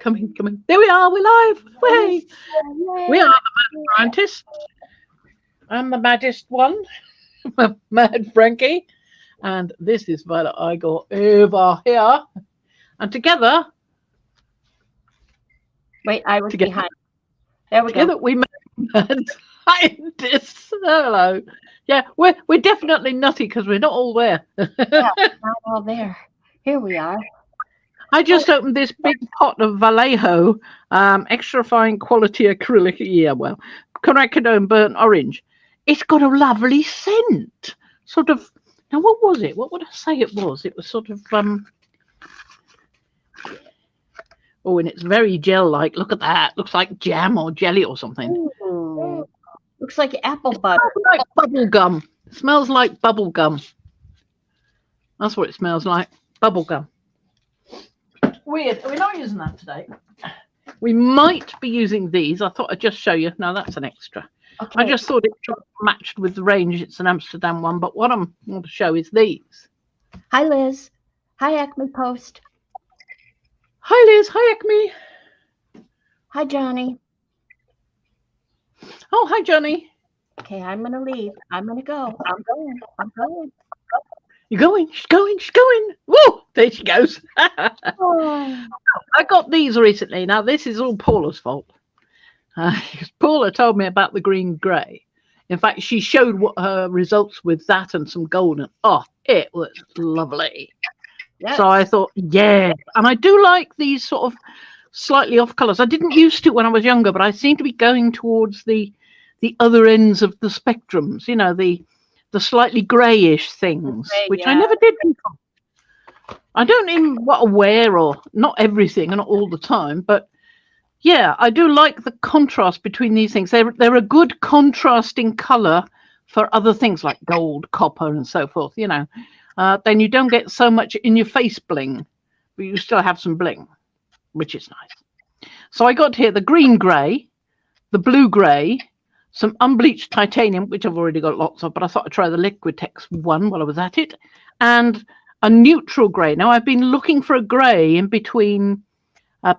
come in, come in. There we are, we're live. Way. We are the Mad Scientists. I'm the maddest one, Mad Frankie. And this is Violet Igor over here. And together... Wait, I was behind. There we together go. We make Mad Scientists. Hello. Yeah, we're definitely nutty because we're not all there. Yeah, we're not all there. Here we are. I just opened this big pot of Vallejo, extra fine quality acrylic. Yeah, well, quinacridone burnt orange. It's got a lovely scent. Sort of. Now, what was it? What would I say it was? It was sort of. Oh, and it's very gel-like. Look at that. Looks like jam or jelly or something. Ooh. Looks like apple butter. Like bubble gum. Smells like bubble gum. That's what it smells like. Bubble gum. Weird. We're not using that today. We might be using these. I thought I'd just show you. No, that's an extra. Okay. I just thought it matched with the range. It's an Amsterdam one, but what I want to show is these. Hi, Liz. Hi, Acme Post. Hi, Liz. Hi, Acme. Hi, Johnny. Oh, hi, Johnny. Okay, I'm going to leave. I'm going to go. I'm going. I'm going. You're going. She's going. She's going. Whoa, there she goes. I got these recently. Now, this is all Paula's fault. Paula told me about the green grey. In fact, she showed what her results with that and some gold. And, oh, it was lovely. Yes. So I thought, yeah. And I do like these sort of slightly off colours. I didn't used to when I was younger, but I seem to be going towards the other ends of the spectrums, you know, the slightly greyish things, which I never did before. I don't even what I wear, or not everything and not all the time, but yeah, I do like the contrast between these things. They're a good contrasting colour for other things like gold, copper and so forth, you know. Then you don't get so much in your face bling, but you still have some bling, which is nice. So I got here the green grey, the blue grey, some unbleached titanium, which I've already got lots of, but I thought I'd try the Liquitex one while I was at it, and a neutral grey. Now, I've been looking for a grey in between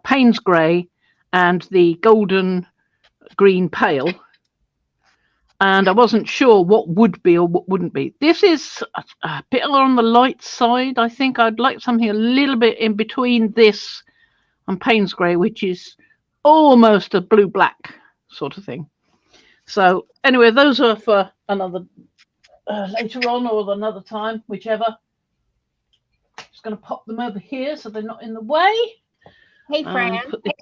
Payne's grey and the golden green pale, and I wasn't sure what would be or what wouldn't be. This is a bit on the light side, I think. I'd like something a little bit in between this and Payne's grey, which is almost a blue-black sort of thing. So anyway, those are for another later on or another time, whichever. Just going to pop them over here so they're not in the way. Hey, Fran. Put this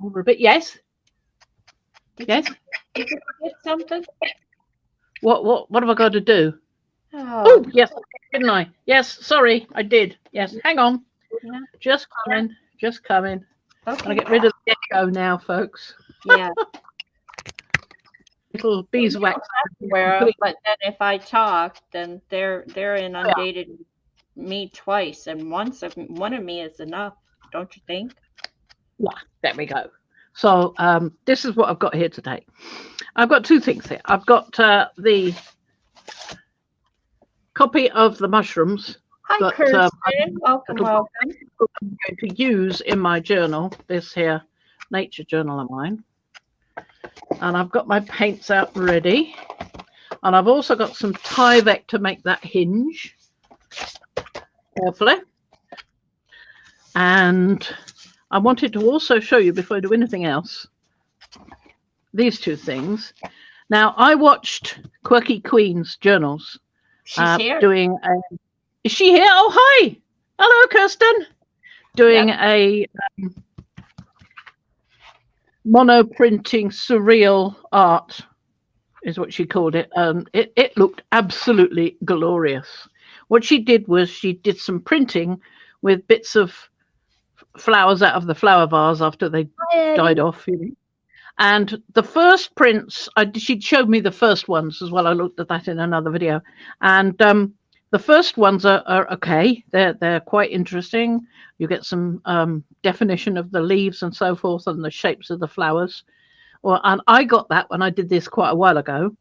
over a bit. Yes. Yes. Did you forget something? What have I got to do? Oh, yes, didn't I? Yes, sorry, I did. Yes, hang on. Yeah. Just coming. Just coming. Okay. I'm going to get rid of the echo now, folks. Yeah. Little beeswax everywhere, but then if I talk, then they're inundated me twice, and one of me is enough, don't you think? Yeah, there we go. So this is what I've got here today. I've got two things here. I've got the copy of the mushrooms. Hi, Kirsten. Welcome. I'm going to use in my journal, this here nature journal of mine. And I've got my paints out ready. And I've also got some Tyvek to make that hinge. Carefully. And I wanted to also show you, before I do anything else, these two things. Now, I watched Quirky Queen's journals. She's here. Is she here? Oh, hi. Hello, Kirsten. Doing a mono-printing surreal art, is what she called it. It looked absolutely glorious. What she did was she did some printing with bits of flowers out of the flower vase after they died off. You know? And the first prints, she showed me the first ones as well. I looked at that in another video. And the first ones are okay. They're quite interesting. You get some definition of the leaves and so forth and the shapes of the flowers. And I got that when I did this quite a while ago.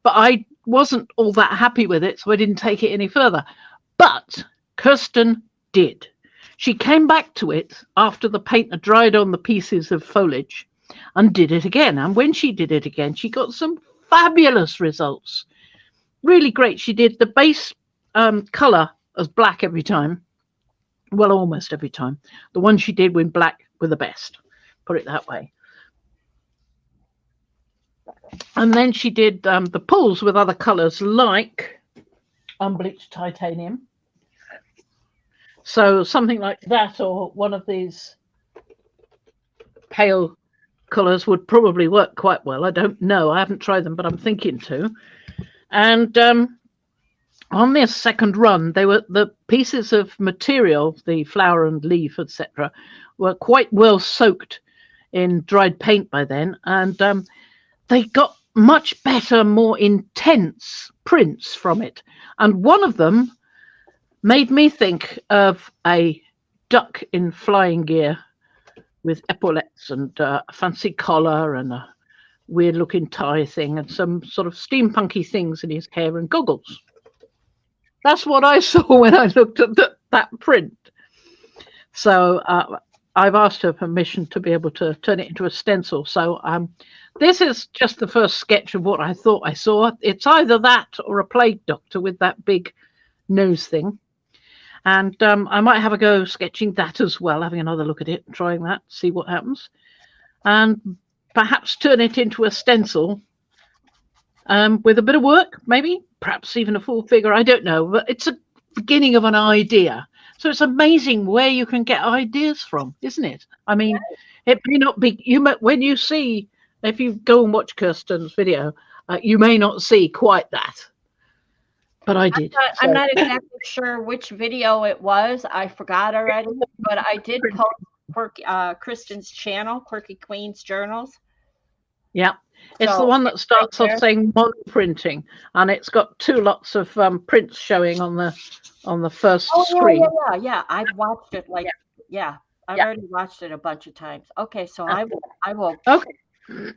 But I wasn't all that happy with it, so I didn't take it any further. But Kirsten did. She came back to it after the paint had dried on the pieces of foliage and did it again. And when she did it again, she got some fabulous results. Really great. She did the base colour as black every time. Well, almost every time. The one she did with black were the best, put it that way. And then she did the pools with other colours like unbleached titanium. So something like that, or one of these pale colours would probably work quite well. I don't know. I haven't tried them, but I'm thinking to. And on this second run, they were the pieces of material, the flower and leaf, etc., were quite well soaked in dried paint by then, and they got much better, more intense prints from it. And one of them made me think of a duck in flying gear with epaulets and a fancy collar and a weird looking tie thing and some sort of steampunky things in his hair and goggles. That's what I saw when I looked at that print. So I've asked her permission to be able to turn it into a stencil. So this is just the first sketch of what I thought I saw. It's either that or a plague doctor with that big nose thing. And I might have a go sketching that as well, having another look at it, trying that, see what happens. And perhaps turn it into a stencil with a bit of work, maybe, perhaps even a full figure, I don't know. But it's a beginning of an idea. So it's amazing where you can get ideas from, isn't it? I mean, it may not be, when you see, if you go and watch Kirsten's video, you may not see quite that. But I did. I'm not exactly sure which video it was. I forgot already. But I did post Kristen's channel, Quirky Queen's Journals. Yeah. It's the one that starts off saying mono printing, and it's got two lots of prints showing on the first screen. Yeah. I've watched it I've already watched it a bunch of times. Okay, so I will. Okay.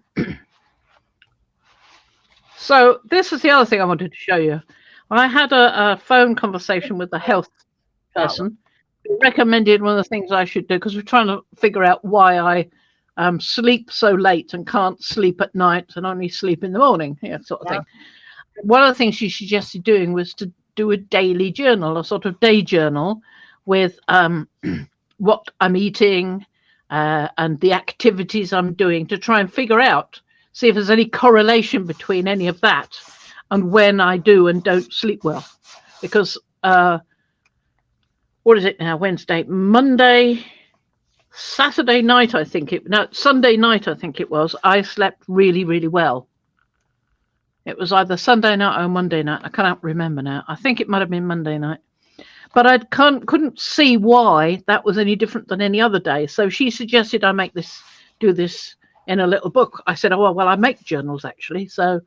So this is the other thing I wanted to show you. I had a phone conversation with the health person who recommended one of the things I should do, because we're trying to figure out why I sleep so late and can't sleep at night and only sleep in the morning, sort of thing. One of the things she suggested doing was to do a daily journal, a sort of day journal with what I'm eating and the activities I'm doing, to try and figure out, see if there's any correlation between any of that and when I do and don't sleep well. Because what is it now? Wednesday, Monday, Saturday night, Sunday night, I think it was, I slept really, really well. It was either Sunday night or Monday night. I cannot remember now. I think it might have been Monday night. But I couldn't see why that was any different than any other day. So she suggested I do this in a little book. I said, oh, well, I make journals, actually. So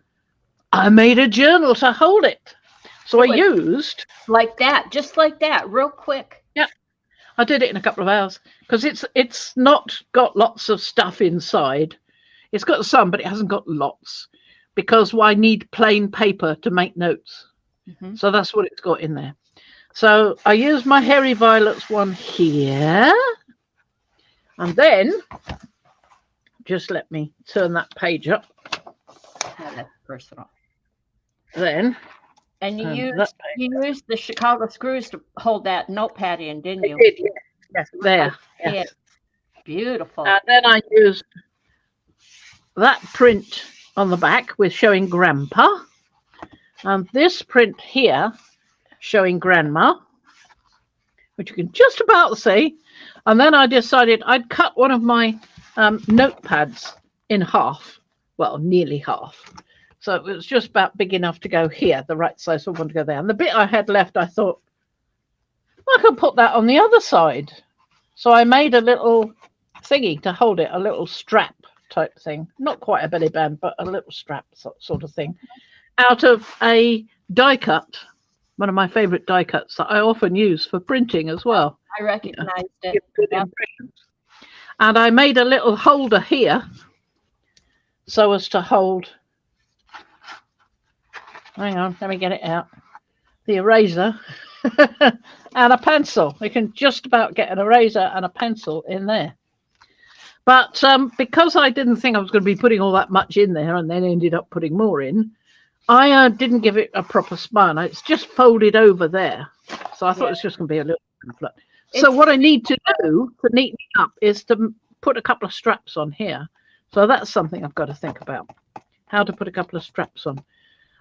I made a journal to hold it. So I used... Like that, just like that, real quick. Yeah. I did it in a couple of hours, because it's not got lots of stuff inside. It's got some, but it hasn't got lots, because I need plain paper to make notes. Mm-hmm. So that's what it's got in there. So I used my Hairy Violets one here. And then, just let me turn that page up. Yeah, that's personal. Then... And you used the Chicago screws to hold that notepad in, didn't you? I did, yes. There. Yes. Beautiful. And then I used that print on the back with showing Grandpa. And this print here showing Grandma, which you can just about see. And then I decided I'd cut one of my notepads in half. Well, nearly half. So it was just about big enough to go here, the right size for one to go there. And the bit I had left, I thought, well, I could put that on the other side. So I made a little thingy to hold it, a little strap type thing. Not quite a belly band, but a little strap sort of thing, out of a die cut, one of my favourite die cuts that I often use for printing as well. I recognized it. Good impressions. And I made a little holder here so as to hold... Hang on, let me get it out. The eraser. and a pencil. You can just about get an eraser and a pencil in there. But because I didn't think I was going to be putting all that much in there and then ended up putting more in, I didn't give it a proper spine. It's just folded over there. So I thought it was just going to be a little pamphlet. So what I need to do to neaten it up is to put a couple of straps on here. So that's something I've got to think about, how to put a couple of straps on.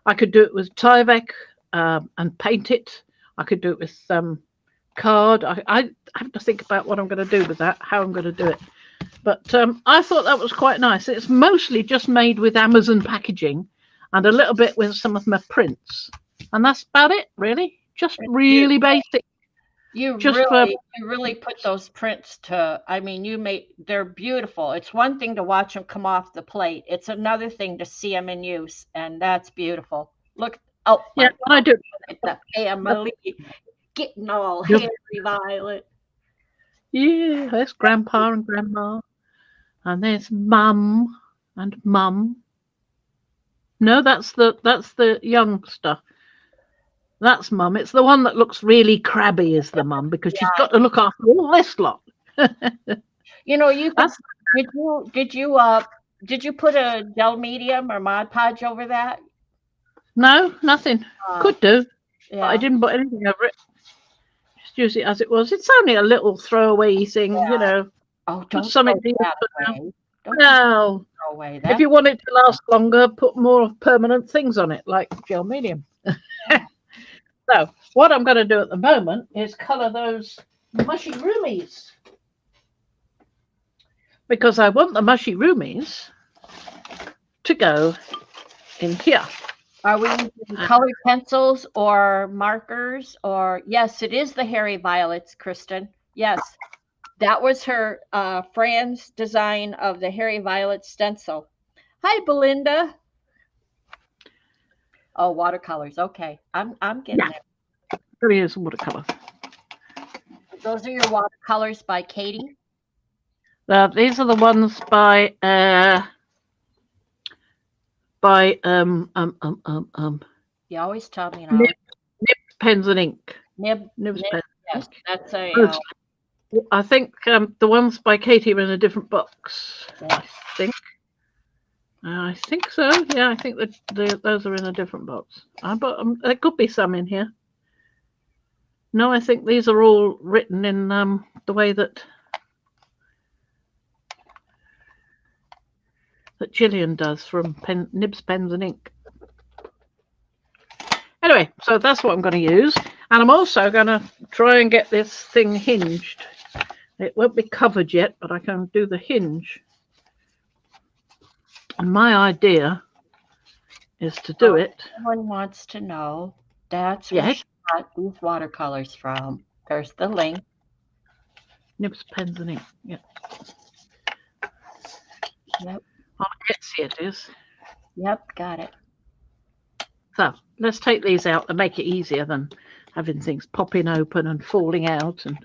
I could do it with Tyvek and paint it. I could do it with card. I have to think about what I'm going to do with that, how I'm going to do it. But I thought that was quite nice. It's mostly just made with Amazon packaging and a little bit with some of my prints. And that's about it, really. Just really basic. You really put those prints to, I mean, they're beautiful. It's one thing to watch them come off the plate. It's another thing to see them in use, and that's beautiful. Look, oh, yeah, I do. The family getting all hairy violet. Yeah, there's Grandpa and Grandma. And there's Mum and Mum. No, that's the youngster. That's Mum. It's the one that looks really crabby is the mum because she's got to look after all this lot. You know, did you put a gel medium or Mod Podge over that? No, nothing. Could do. Yeah. But I didn't put anything over it. Just use it as it was. It's only a little throwaway thing, you know. Oh, don't put something throw that away. No. Throw away that. If you want it to last longer, put more permanent things on it, like gel medium. So what I'm going to do at the moment is colour those mushy roomies. Because I want the mushy roomies to go in here. Are we using colored pencils or markers? Or yes, it is the Hairy Violets, Kristen. Yes, that was her Fran's design of the Hairy Violet stencil. Hi, Belinda. Oh, watercolors. Okay, I'm getting there. There is watercolor. Those are your watercolors by Katie. These are the ones by You always tell me now. Nibs Pens and Ink. Nibs Pens. Yes, that's a. I think the ones by Katie are in a different box. Yes. I think so. Yeah, I think that those are in a different box. But there could be some in here. No, I think these are all written in the way that Gillian does from Nibs Pens and Ink. Anyway, so that's what I'm going to use. And I'm also going to try and get this thing hinged. It won't be covered yet, but I can do the hinge. And my idea is to do it. Someone wants to know. That's where she got these watercolors from. There's the link. Nibs Pens and Ink. Yep. Yep. On Etsy it is. Yep, got it. So let's take these out to make it easier than having things popping open and falling out. And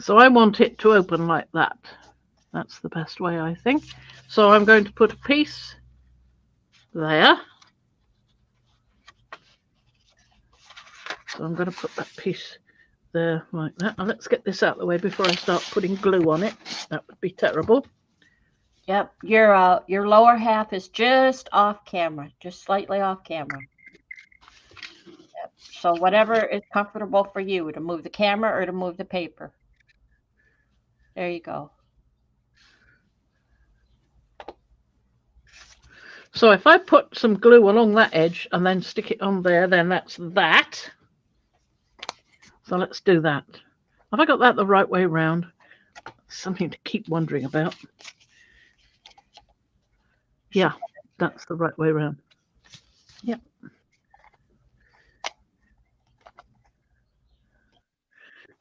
so I want it to open like that. That's the best way, I think. So I'm going to put a piece there. So I'm going to put that piece there like that. Now let's get this out of the way before I start putting glue on it. That would be terrible. Yep, your lower half is just off camera, just slightly off camera. Yep. So whatever is comfortable for you, to move the camera or to move the paper. There you go. So if I put some glue along that edge and then stick it on there, then that's that. So let's do that. Have I got that the right way around? Something to keep wondering about. Yeah, that's the right way around. Yep.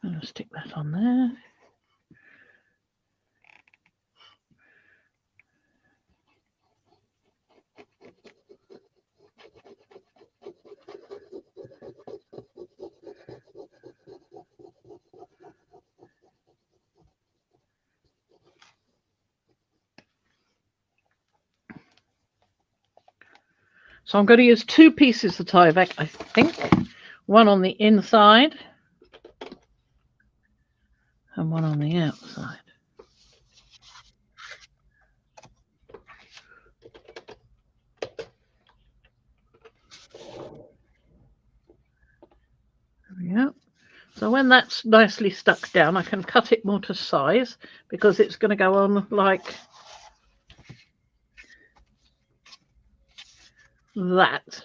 I'm going to stick that on there. So I'm going to use 2 pieces of Tyvek, I think. One on the inside and one on the outside. There we go. So when that's nicely stuck down, I can cut it more to size because it's going to go on like that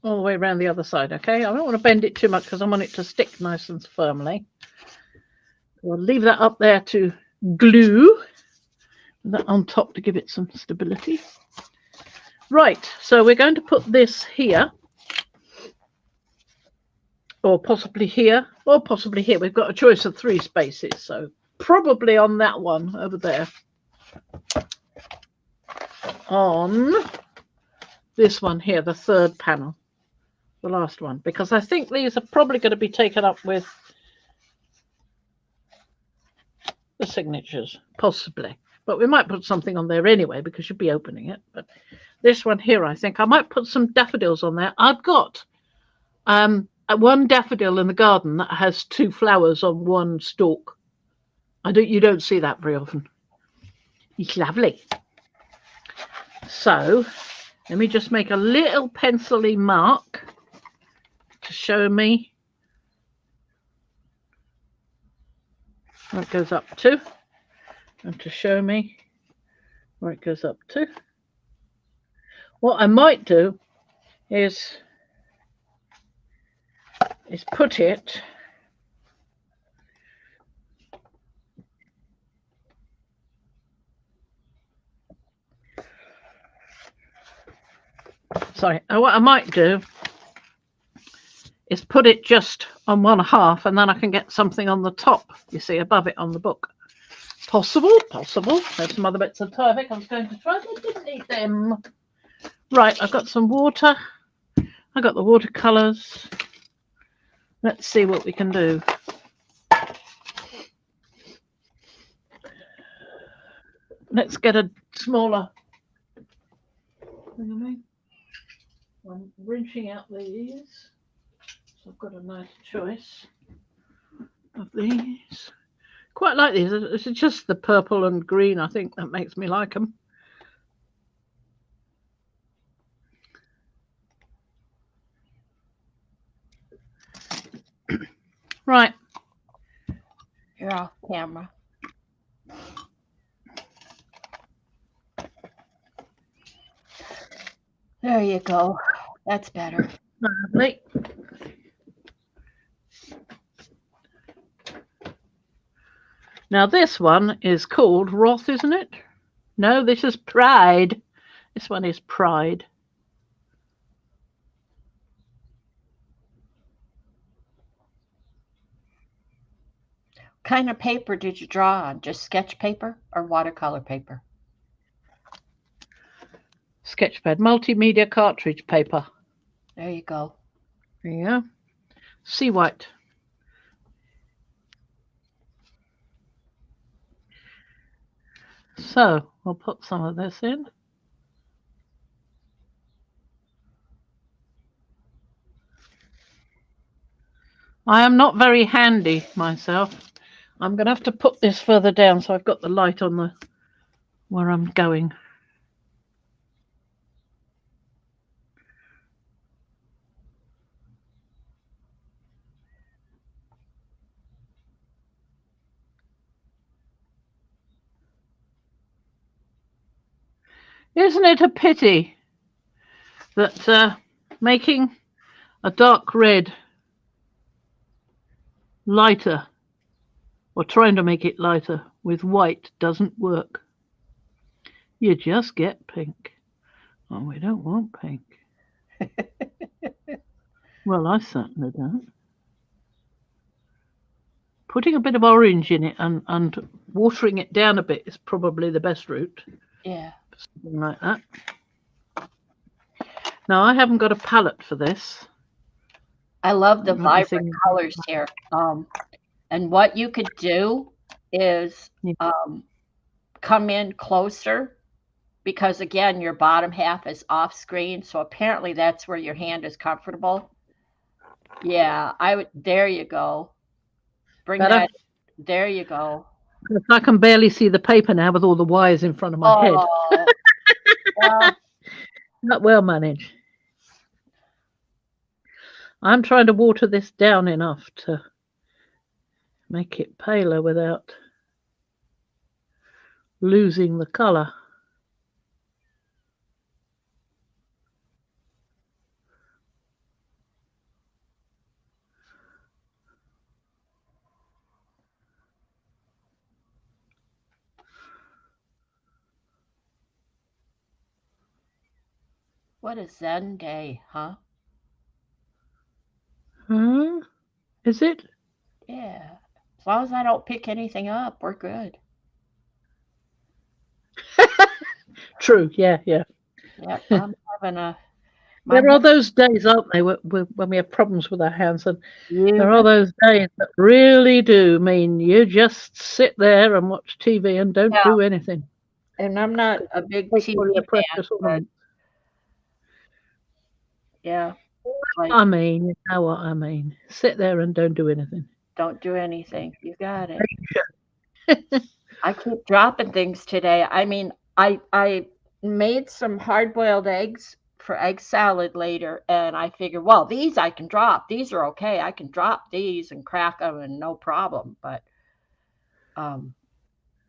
all the way around the other side. Okay, I don't want to bend it too much because I want it to stick nice and firmly. We'll leave that up there to glue that on top to give it some stability. Right, so we're going to put this here, or possibly here, or possibly here. We've got a choice of 3 spaces, so probably on that one over there. On this one here, the 3rd panel, the last one, because I think these are probably going to be taken up with the signatures, possibly. But we might put something on there anyway because you'll be opening it. But this one here, I think I might put some daffodils on there. I've got one daffodil in the garden that has 2 flowers on one stalk. You don't see that very often. It's lovely. So let me just make a little pencil-y mark to show me where it goes up to, and to show me where it goes up to. What I might do is put it what I might do is put it just on one half, and then I can get something on the top, you see, above it on the book. Possible. There's some other bits of Tyvek I was going to try, but didn't need them. Right, I've got some water. I got the watercolors. Let's see what we can do. Let's get a smaller. I'm wrenching out these. So I've got a nice choice of these. Quite like these. It's just the purple and green, I think, that makes me like them. Right. You're off camera. There you go. That's better. Lovely. Now this one is called Wrath, isn't it? No, this is Pride. This one is Pride. What kind of paper did you draw on? Just sketch paper or watercolor paper? Sketchpad, multimedia cartridge paper. There you go. There you go. Sea white. So we'll put some of this in. I am not very handy myself. I'm going to have to put this further down so I've got the light on the where I'm going. Isn't it a pity that making a dark red lighter, or trying to make it lighter with white, doesn't work? You just get pink. Oh, we don't want pink. Well, I certainly don't. Putting a bit of orange in it and watering it down a bit is probably the best route. Yeah. Something like that. Now, I haven't got a palette for this. I love the vibrant colors here. And what you could do is come in closer because again, your bottom half is off screen. So apparently that's where your hand is comfortable. Yeah, there you go. Bring Better? that. There you go. I can barely see the paper now with all the wires in front of my head. Oh, well, Not well managed. I'm trying to water this down enough to make it paler without losing the colour. what a Zen day, huh? Is it? Yeah. As long as I don't pick anything up, we're good. True, yeah. Yep, I'm having a. There are those days, aren't they, when we have problems with our hands, and You there are those days that really do mean you just sit there and watch TV and don't Yeah, do anything. and I'm not a big Take TV all your fan, precious but ornaments. yeah, like I mean, you know what I mean. Sit there and don't do anything. don't do anything. You got it. I keep dropping things today. I mean, I made some hard-boiled eggs for egg salad later, and I figured, well, these I can drop. These are okay. I can drop these and crack them and no problem. But um,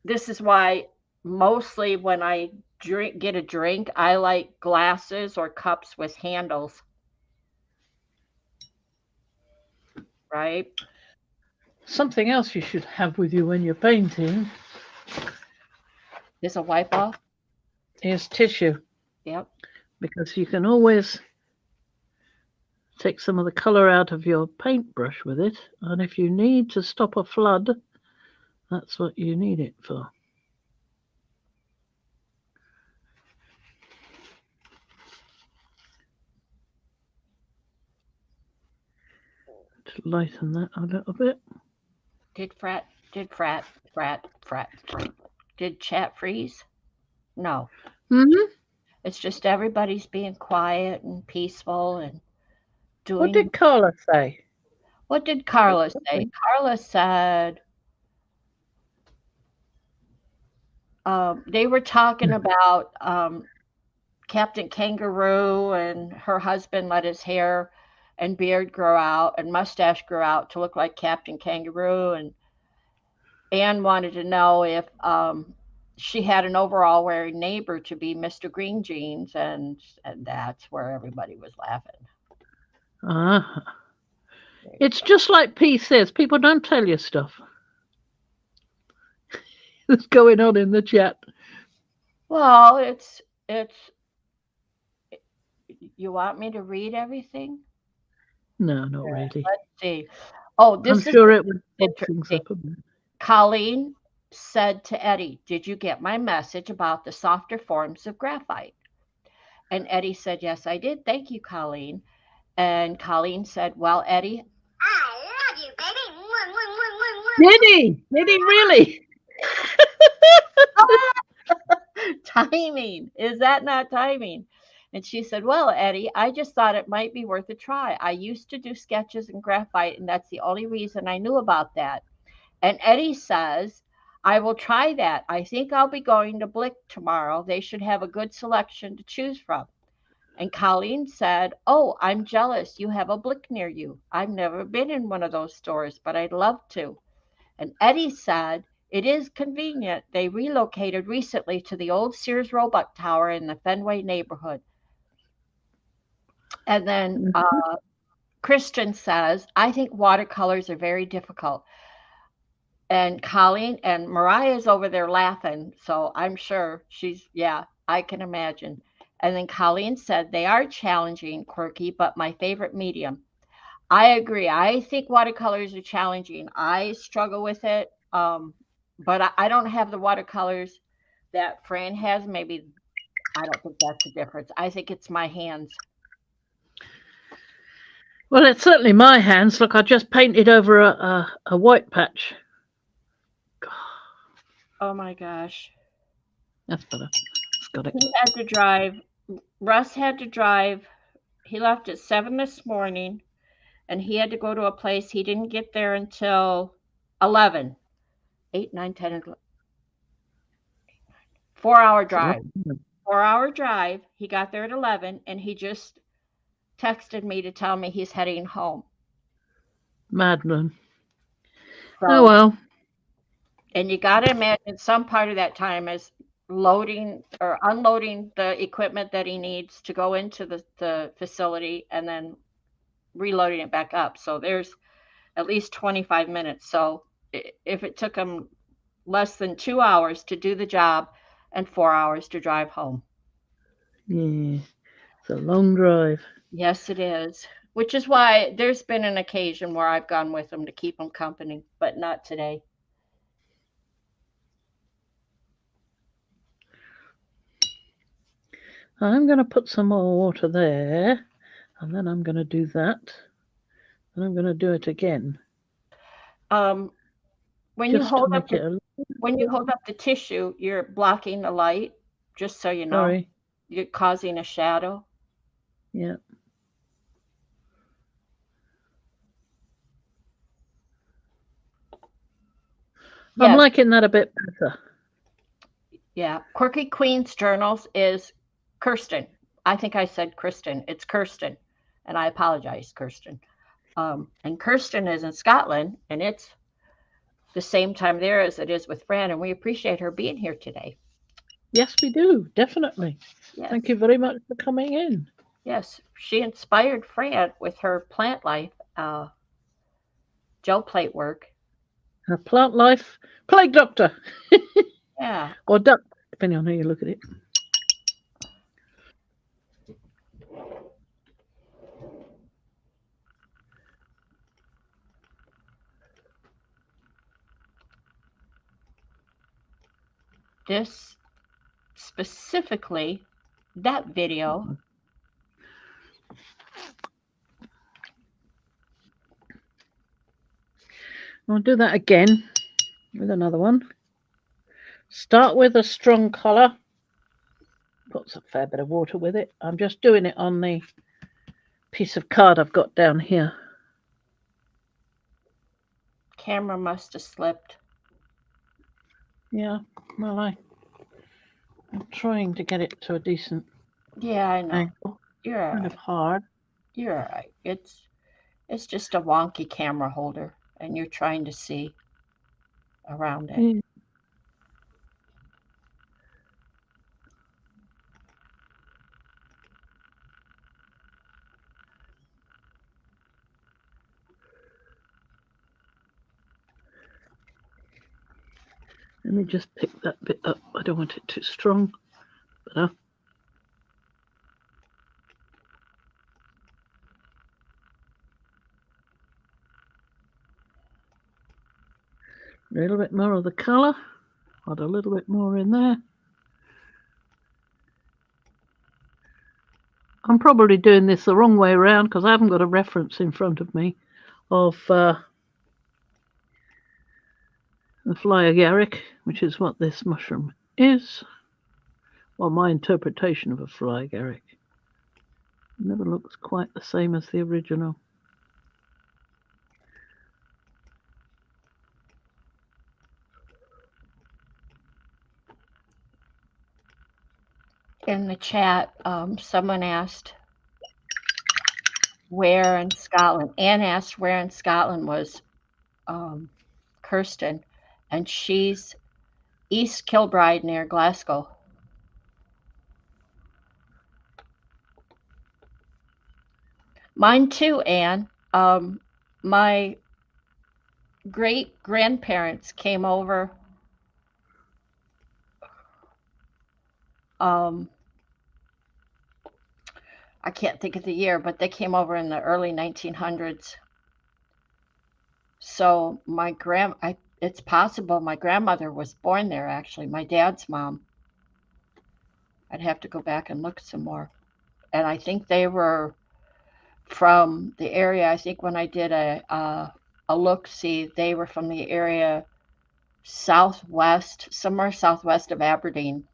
this is why mostly when I get a drink, I like glasses or cups with handles, right? Something else you should have with you when you're painting Is a wipe off. is tissue, Yep. because you can always take some of the colour out of your paintbrush with it, and if you need to stop a flood, that's what you need it for. To lighten that a little bit. Did chat freeze? No. Hmm. It's just everybody's being quiet and peaceful and What doing. did Carla say? What did Carla say? Carla said they were talking about Captain Kangaroo, and her husband let his hair and beard grow out and mustache grow out to look like Captain Kangaroo. And Anne wanted to know if she had an overall wearing neighbor to be Mr. Green Jeans, and that's where everybody was laughing. It's just like P says, people don't tell you stuff that's going on in the chat. Well, it's. You want me to read everything? No, not really. Let's see. Oh, I'm this is sure it would take things interesting. up a bit. Colleen said to Eddie, "Did you get my message about the softer forms of graphite?" And Eddie said, "Yes, I did. Thank you, Colleen." And Colleen said, "Well, Eddie, I love you, baby. Did he? Did he really? timing. Is that not timing?" And she said, "Well, Eddie, I just thought it might be worth a try. I used to do sketches in graphite, and that's the only reason I knew about that." And Eddie says, "I will try that. I think I'll be going to Blick tomorrow. They should have a good selection to choose from." And Colleen said, "Oh, I'm jealous. You have a Blick near you. I've never been in one of those stores, but I'd love to." And Eddie said, "It is convenient. They relocated recently to the old Sears Roebuck Tower in the Fenway neighborhood." And then Christian says, "I think watercolors are very difficult." And Colleen and Mariah's over there laughing. So I'm sure yeah, I can imagine. And then Colleen said, "They are challenging, quirky, but my favorite medium." I agree. I think watercolors are challenging. I struggle with it. But I don't have the watercolors that Fran has. Maybe I don't think that's the difference. I think it's my hands. Well, it's certainly my hands. Look, I just painted over a white patch. Oh my gosh. That's better. It's got it. He had to drive. Russ had to drive. He left at 7 this morning, and he had to go to a place. He didn't get there until 11. 8, 9, 10, 11. 4-hour drive. 4-hour drive. He got there at 11, and he just texted me to tell me he's heading home. Madman. So, Oh well. and you got to imagine some part of that time is loading or unloading the equipment that he needs to go into the facility and then reloading it back up. So there's at least 25 minutes. So if it took him less than 2 hours to do the job and 4 hours to drive home. Yeah. It's a long drive. Yes, it is. Which is why there's been an occasion where I've gone with him to keep him company, but not today. I'm going to put some more water there, and then I'm going to do that, and I'm going to do it again. When you Just to hold up make it a when you hold up the tissue, you're blocking the light. Just so you know, sorry. you're causing a shadow. Yeah. I'm Yes, liking that a bit better. yeah. Quirky Queen's Journals is Kirsten. I think I said Kristen. It's Kirsten, and I apologize, Kirsten. And Kirsten is in Scotland, and it's the same time there as it is with Fran, and we appreciate her being here today. Yes, we do. Definitely. Yes. Thank you very much for coming in. Yes, she inspired Fran with her plant life gel plate work. Her plant life plague doctor. Yeah. Or duck, depending on how you look at it. This specifically, that video. I'll do that again with another one. Start with a strong colour. Put a fair bit of water with it. I'm just doing it on the piece of card I've got down here. Camera must have slipped. Yeah, well, I'm trying to get it to a decent Yeah, I know. angle. You're all Kind right. of hard. You're all right. It's just a wonky camera holder, and you're trying to see around it. Yeah. Let me just pick that bit up. I don't want it too strong. But a little bit more of the colour. Add a little bit more in there. I'm probably doing this the wrong way around because I haven't got a reference in front of me of the fly agaric, which is what this mushroom is. Well, my interpretation of a fly agaric. It never looks quite the same as the original. In the chat, someone asked where in Scotland. Anne asked where in Scotland was Kirsten, and she's East Kilbride near Glasgow. Mine too, Anne. My great grandparents came over. I can't think of the year, but they came over in the early 1900s. So it's possible my grandmother was born there, actually, my dad's mom. I'd have to go back and look some more. And I think they were from the area. I think when I did a look-see, they were from the area southwest, somewhere southwest of Aberdeen.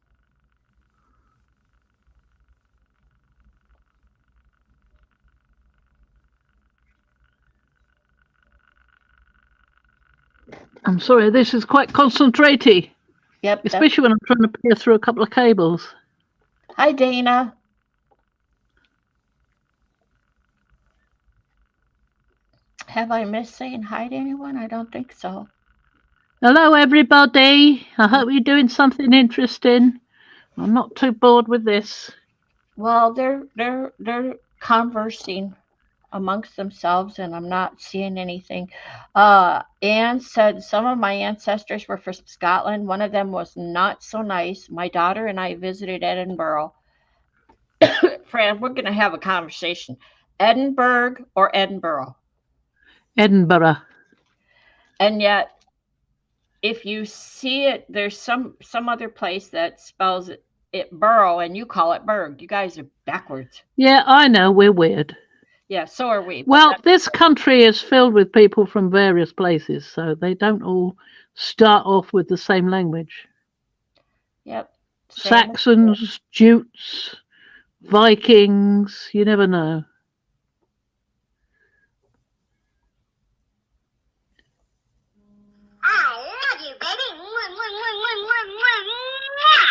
I'm sorry, this is quite concentrated, Yep. especially when I'm trying to peer through a couple of cables. Hi, Dana. Have I missed saying hi to anyone? I don't think so. Hello, everybody. I hope you're doing something interesting. I'm not too bored with this. Well, they're conversing amongst themselves, and I'm not seeing anything. Anne said some of my ancestors were from Scotland. One of them was not so nice. My daughter and I visited Edinburgh. Fran, we're going to have a conversation. Edinburgh or Edinburgh? Edinburgh. And yet, if you see it, there's some other place that spells it borough, and you call it Berg. You guys are backwards. Yeah, I know, we're weird. Yeah, so are we. Well, this country is filled with people from various places, so they don't all start off with the same language. Yep. Saxons, Jutes, Vikings, you never know. I love you, baby. Mwah, mwah, mwah, mwah, mwah, mwah, mwah.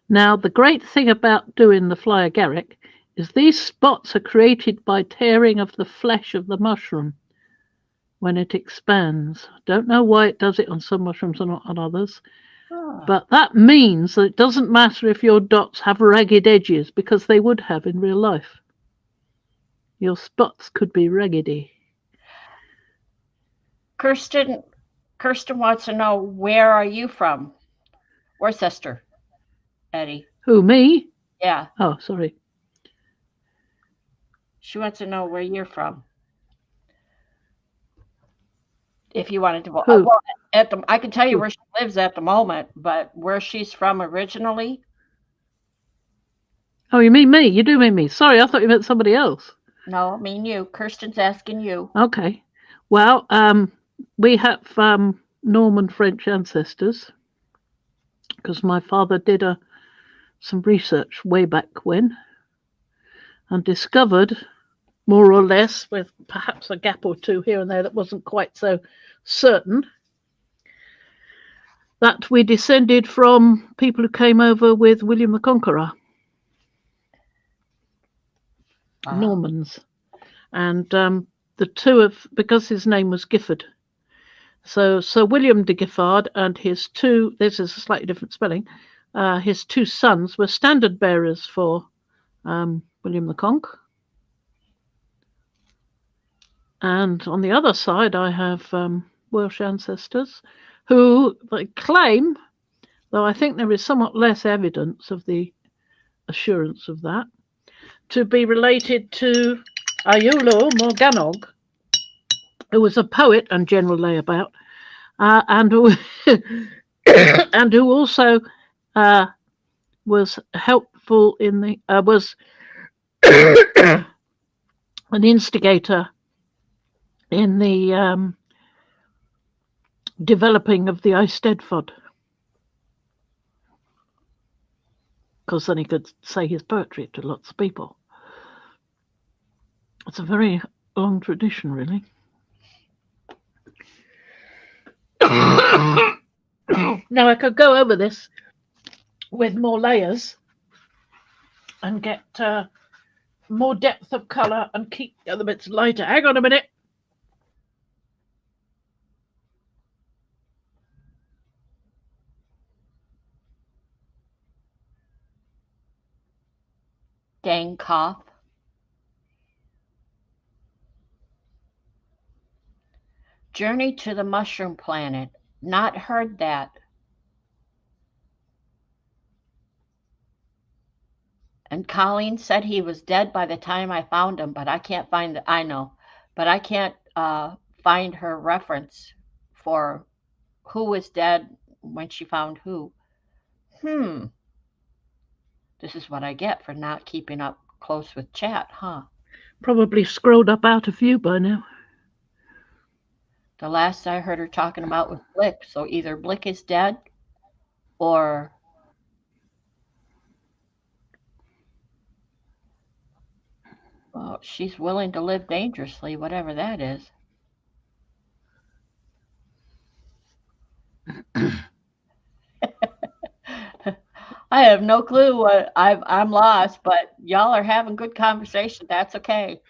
Now, the great thing about doing the fly agaric is these spots are created by tearing of the flesh of the mushroom when it expands. Don't know why it does it on some mushrooms and not on others, but that means that it doesn't matter if your dots have ragged edges, because they would have in real life. Your spots could be raggedy. Kirsten wants to know, where are you from? Worcester, Eddie. Who, me? Yeah. Oh, sorry. She wants to know where you're from. If you wanted to, Who? well, I can tell you where she lives at the moment, but where she's from originally. Oh, you mean me? You do mean me. Sorry, I thought you meant somebody else. No, I mean you. Kirsten's asking you. Okay. Well, we have Norman French ancestors, because my father did some research way back when and discovered, more or less, with perhaps a gap or two here and there that wasn't quite so certain, that we descended from people who came over with William the Conqueror. Normans. And the two of, because his name was Gifford, so Sir William de Giffard and his two, this is a slightly different spelling, his two sons were standard bearers for William the Conch. And on the other side, I have Welsh ancestors who they claim, though I think there is somewhat less evidence of the assurance of that, to be related to Iolo Morgannog, who was a poet and general layabout, and who and who also was helpful in the was an instigator in the developing of the Eisteddfod, because then he could say his poetry to lots of people. It's a very long tradition, really. Now, I could go over this with more layers and get more depth of colour and keep the other bits lighter. Hang on a minute. Dang cough. Journey to the Mushroom Planet. Not heard that. And Colleen said he was dead by the time I found him, but I can't find I know, but I can't find her reference for who was dead when she found who. This is what I get for not keeping up close with chat, huh? Probably scrolled up out of view by now. The last I heard her talking about was Blick. So either Blick is dead or well, she's willing to live dangerously, whatever that is. I have no clue what I'm lost, but y'all are having good conversation. That's okay.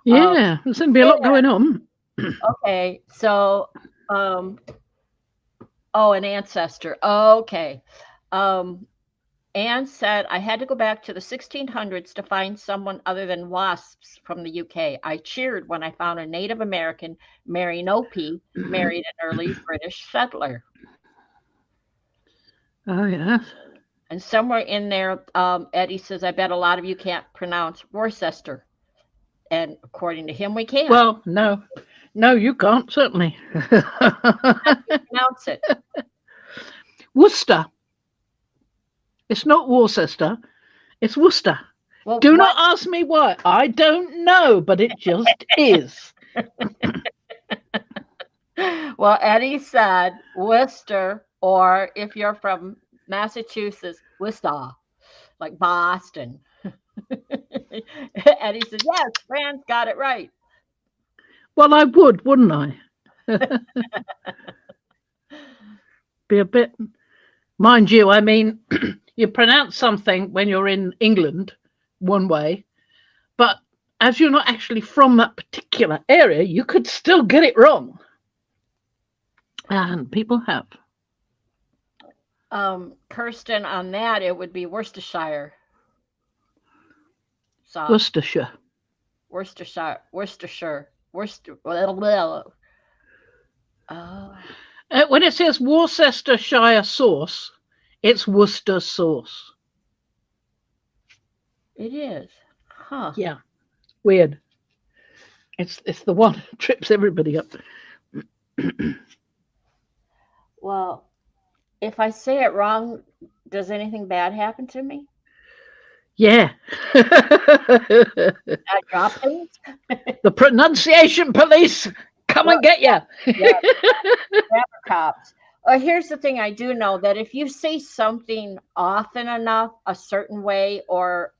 Yeah, there seems to be a lot going on. Okay, so an ancestor. Okay. Anne said, I had to go back to the 1600s to find someone other than Wasps from the UK. I cheered when I found a Native American, Mary Nope, married an early British settler. Oh, yes. And somewhere in there, Eddie says, I bet a lot of you can't pronounce Worcester. And according to him, we can. Well, no. No, you can't, certainly. Pronounce it. Worcester. It's not Worcester. It's Worcester. Well, Do not ask me why. I don't know, but it just is. Well, Eddie said Worcester, or if you're from Massachusetts, Worcester, like Boston. Eddie said, yes, Fran's got it right. Well, I would, wouldn't I? Be a bit. Mind you, I mean, you pronounce something when you're in England one way, but as you're not actually from that particular area, you could still get it wrong. And people have. Kirsten, on that, it would be Worcestershire. So, Worcestershire. Worcestershire. When it says Worcestershire sauce, it's Worcester sauce. It is. Huh. Yeah. Weird. It's the one that trips everybody up. Well, if I say it wrong, does anything bad happen to me? Yeah. I drop things? The pronunciation police come and get you. Yeah, cops. Here's the thing I do know that if you say something often enough, a certain way, or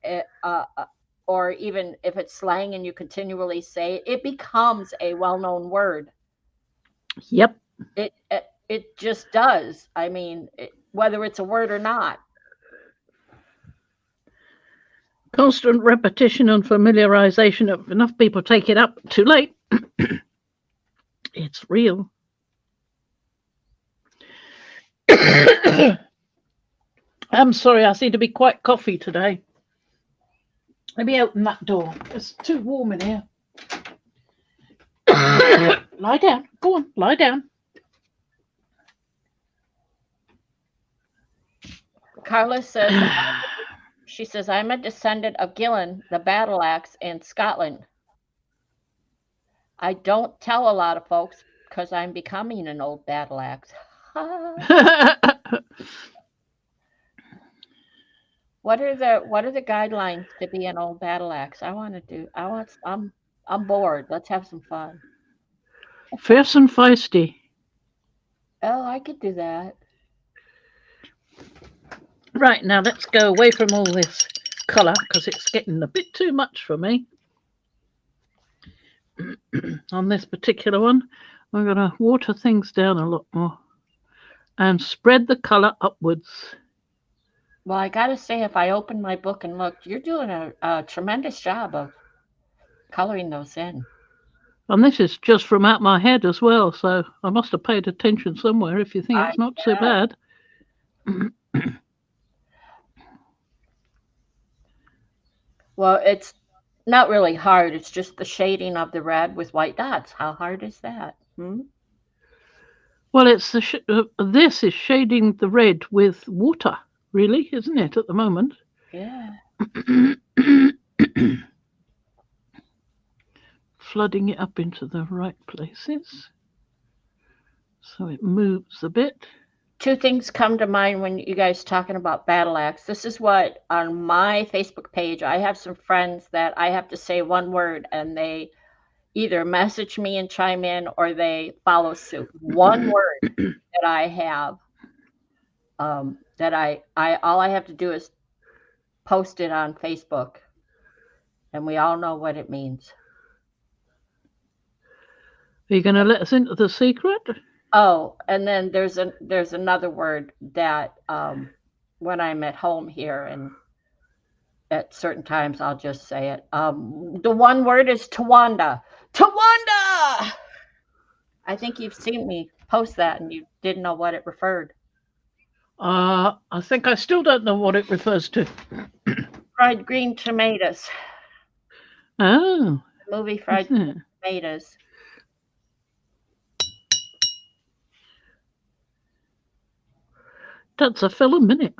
even if it's slang and you continually say it, it becomes a well-known word. Yep. It just does. I mean, whether it's a word or not. Constant repetition and familiarization of enough people take it up too late. It's real. I'm sorry, I seem to be quite coffee today. Let me open that door. It's too warm in here. Lie down. Go on, lie down. Carla says, she says, I'm a descendant of Gillen, the battle axe in Scotland. I don't tell a lot of folks because I'm becoming an old battle axe. What are the guidelines to be an old battle axe? I'm bored. Let's have some fun. Fierce and feisty. Oh, I could do that. Right, now let's go away from all this colour because it's getting a bit too much for me. On this particular one, I'm going to water things down a lot more and spread the colour upwards. Well, I got to say, if I open my book and look, you're doing a tremendous job of coloring those in. And this is just from out my head as well, so I must have paid attention somewhere if you think it's not so bad. Well, it's not really hard. It's just the shading of the red with white dots. How hard is that? Well, it's this is shading the red with water, really, isn't it, at the moment? Yeah. Flooding it up into the right places so it moves a bit. Two things come to mind when you guys talking about battle axe. This is what on my Facebook page, I have some friends that I have to say one word and they either message me and chime in or they follow suit. One word that I have, that I all I have to do is post it on Facebook, and we all know what it means. Are you going to let us into the secret? Oh, and then there's another word that when I'm at home here and at certain times I'll just say it. The one word is Tawanda. Tawanda! I think you've seen me post that and you didn't know what it referred. I think I still don't know what it refers to. Fried green tomatoes. Oh, The movie Fried isn't it? Green Tomatoes. That's a film, isn't it?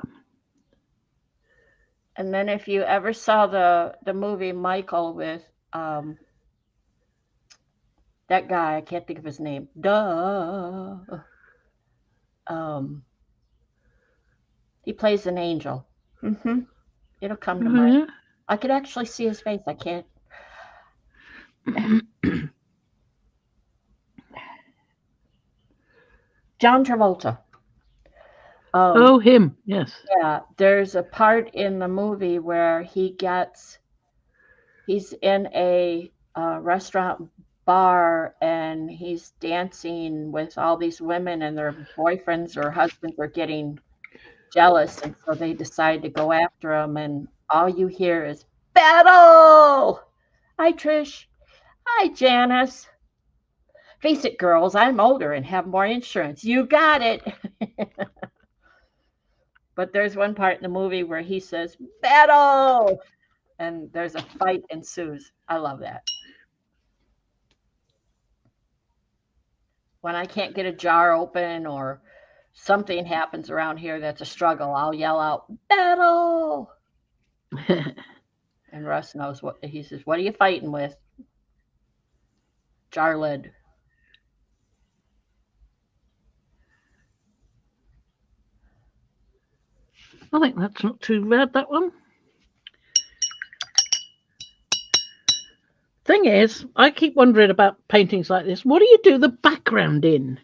And then if you ever saw the movie Michael with that guy, I can't think of his name. Duh. He plays an angel. It'll come to mind. Yeah. I could actually see his face. I can't. John Travolta. Oh, him. Yes. Yeah, there's a part in the movie where he's in a restaurant bar and he's dancing with all these women and their boyfriends or husbands are getting jealous, and so they decide to go after him, and all you hear is battle. Hi, Trish. Hi, Janice. Face it, girls, I'm older and have more insurance. You got it. But there's one part in the movie where he says, battle! And there's a fight ensues. I love that. When I can't get a jar open or something happens around here that's a struggle, I'll yell out, battle! And Russ knows what he says. What are you fighting with? Jar lid. I think that's not too bad, that one. Thing is, I keep wondering about paintings like this. What do you do the background in?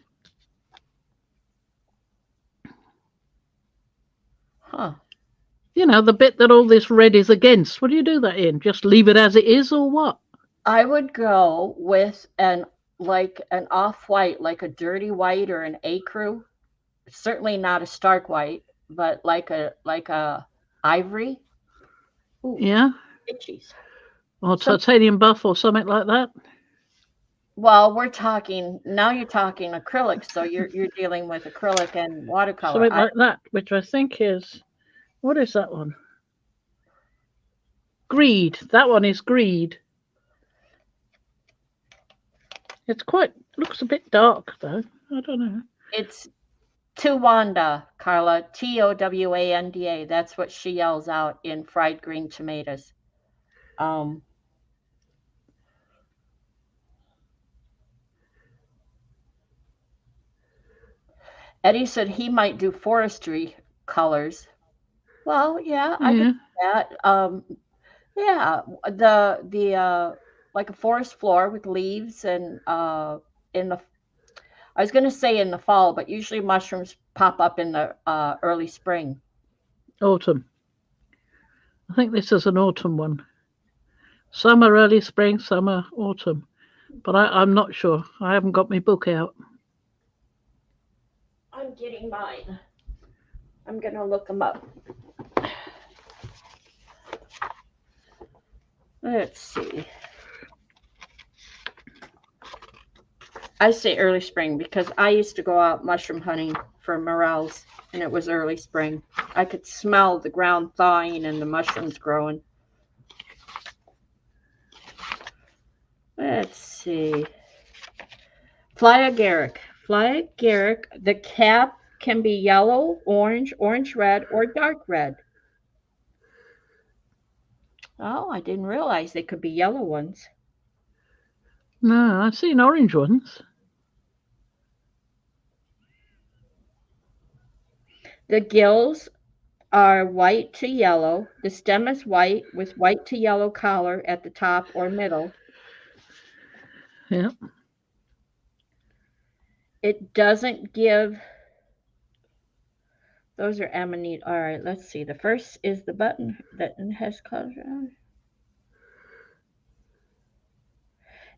Huh. You know, the bit that all this red is against. What do you do that in? Just leave it as it is or what? I would go with an off-white, like a dirty white or an ecru. Certainly not a stark white, but like a ivory. Ooh, Yeah? itchies. Or So, titanium buff or something like that? well, you're talking acrylic, so you're dealing with acrylic and watercolor. Something like that, which I think is, what is that one? Greed. That one is greed. It's looks a bit dark though. I don't know. It's Towanda, Carla. Towanda. That's what she yells out in Fried Green Tomatoes. Eddie said he might do forestry colors. Well, yeah, I could Yeah. do that. Yeah, the like a forest floor with leaves and in the I was going to say in the fall, but usually mushrooms pop up in the early spring. Autumn. I think this is an autumn one. Summer, early spring, summer, autumn. But I'm not sure. I haven't got my book out. I'm getting mine. I'm going to look them up. Let's see. I say early spring because I used to go out mushroom hunting for morels, and it was early spring. I could smell the ground thawing and the mushrooms growing. Let's see. Fly agaric. Fly agaric, the cap can be yellow, orange, orange red, or dark red. Oh, I didn't realize they could be yellow ones. No, I've seen orange ones. The gills are white to yellow. The stem is white with white to yellow collar at the top or middle. Yeah. It doesn't give. Those are amanita. All right, let's see. The first is the button that has color.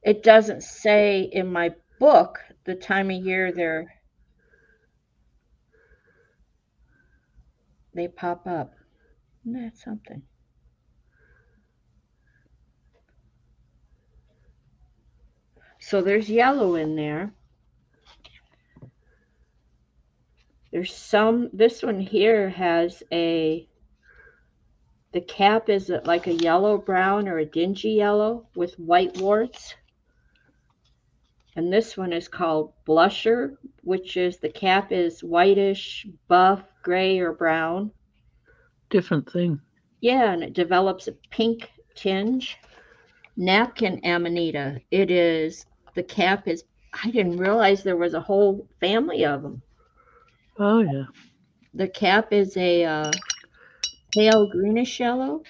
It doesn't say in my book the time of year they pop up. Isn't that something? So there's yellow in there. There's some, this one here has the cap is like a yellow brown or a dingy yellow with white warts. And this one is called blusher, which is the cap is whitish, buff, gray, or brown. Different thing. Yeah, and it develops a pink tinge. Napkin amanita. It is, the cap is, I didn't realize there was a whole family of them. Oh, yeah. The cap is a pale greenish yellow.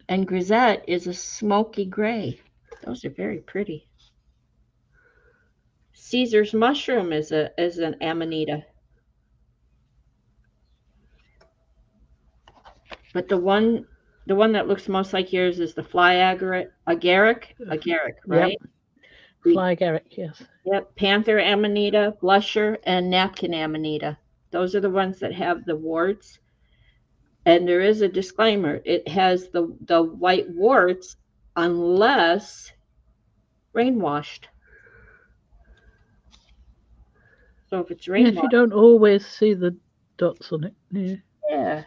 And grisette is a smoky gray. Those are very pretty. Caesar's mushroom is an amanita. But the one that looks most like yours is the fly agaric, right? Yep. Fly agaric, yes. Yep, panther amanita, blusher, and napkin amanita. Those are the ones that have the warts. And there is a disclaimer. It has the white warts unless rainwashed. So if it's Yes, rainwashed, you don't always see the dots on it. Yeah. yeah.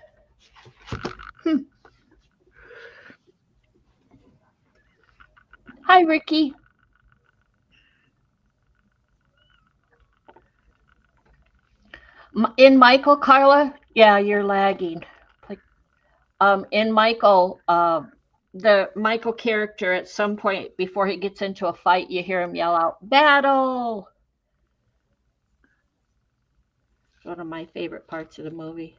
Hi, Ricky. In Michael, Carla, yeah, you're lagging. Like, in Michael, the Michael character at some point before he gets into a fight, you hear him yell out, "Battle!" It's one of my favorite parts of the movie.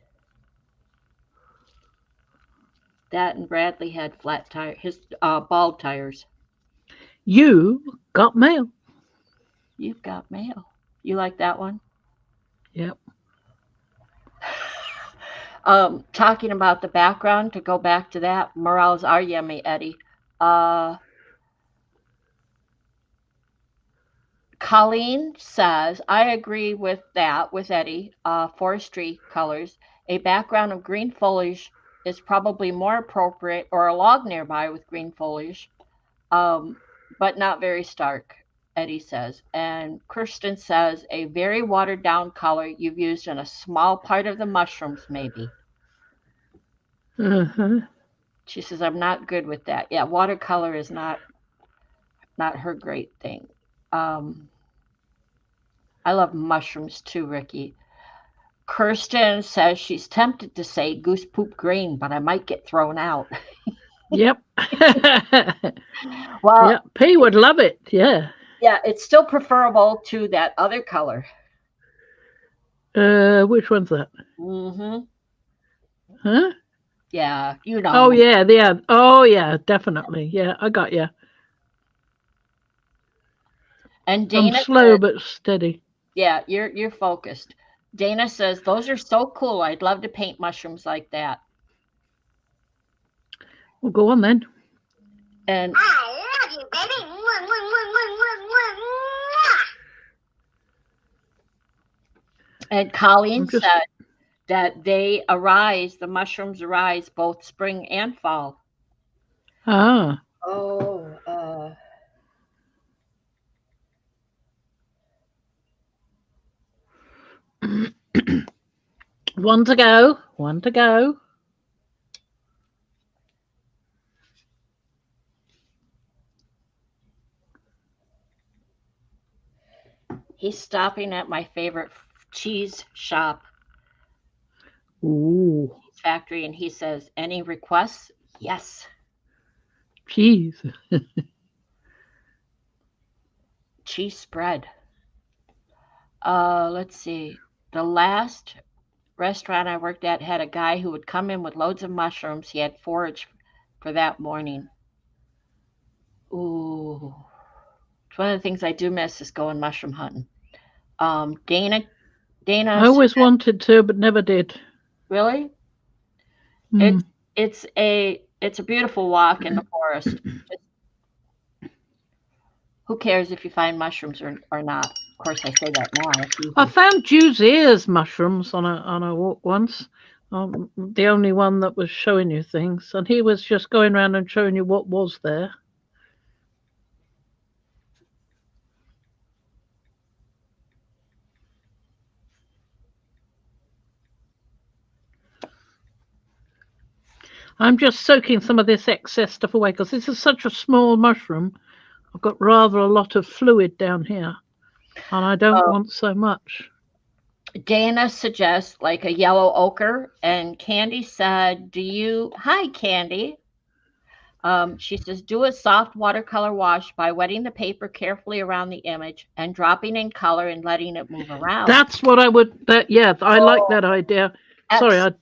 That and Bradley had flat tire, his bald tires. You got mail. You've got mail. You like that one? Yep. Talking about the background, to go back to that, morels are yummy, Eddie. Colleen says, I agree with that, with Eddie. Forestry colors. A background of green foliage is probably more appropriate, or a log nearby with green foliage, but not very stark, Eddie says. And Kirsten says, a very watered down color you've used in a small part of the mushrooms, maybe. Uh-huh. She says, I'm not good with that. Yeah, watercolor is not her great thing. I love mushrooms too, Ricky. Kirsten says she's tempted to say goose poop green, but I might get thrown out. Yep. Well, yeah, P would love it. Yeah. yeah, it's still preferable to that other color. Which one's that? Mm-hmm. Huh? Yeah, you know. Oh yeah, yeah. Oh yeah, definitely. Yeah, I got you. And I'm Dana slow says, but steady. yeah, you're focused. Dana says those are so cool. I'd love to paint mushrooms like that. Well, go on then. And I love you, baby. Mwah, mwah, mwah, mwah, mwah, mwah. and Colleen I'm just said that the mushrooms arise both spring and fall. ah. Oh, One to go. One to go. he's stopping at my favorite cheese shop, Ooh, factory, and he says, "Any requests?" Yes. cheese. Cheese spread. Let's see. The last restaurant I worked at had a guy who would come in with loads of mushrooms. He had forage for that morning. Ooh. It's one of the things I do miss is going mushroom hunting. Dana, I always wanted to, but never did. really? Mm. It's a beautiful walk in the forest. Who cares if you find mushrooms or not? Of course, I say that now. It's easy. I found Jew's ears mushrooms on a walk once. The only one that was showing you things, and he was just going around and showing you what was there. I'm just soaking some of this excess stuff away because this is such a small mushroom. I've got rather a lot of fluid down here, and I don't want so much. Dana suggests like a yellow ochre, and Candy said, Hi, Candy. She says, do a soft watercolor wash by wetting the paper carefully around the image and dropping in color and letting it move around. That's what I would. I like that idea. Sorry,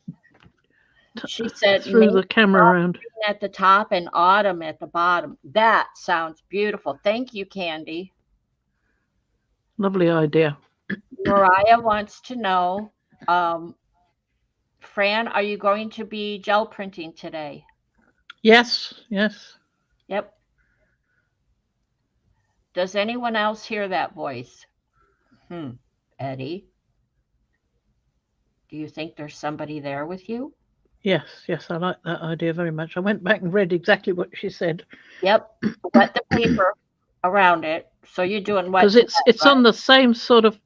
she said threw the camera around. At the top and autumn at the bottom. That sounds beautiful. Thank you, Candy. Lovely idea. Mariah wants to know, Fran, are you going to be gel printing today? Yes. Yep. Does anyone else hear that voice? Eddie? Do you think there's somebody there with you? Yes, I like that idea very much. I went back and read exactly what she said. Yep. Wet the paper around it. So you're doing what? Because it's right? On the same sort of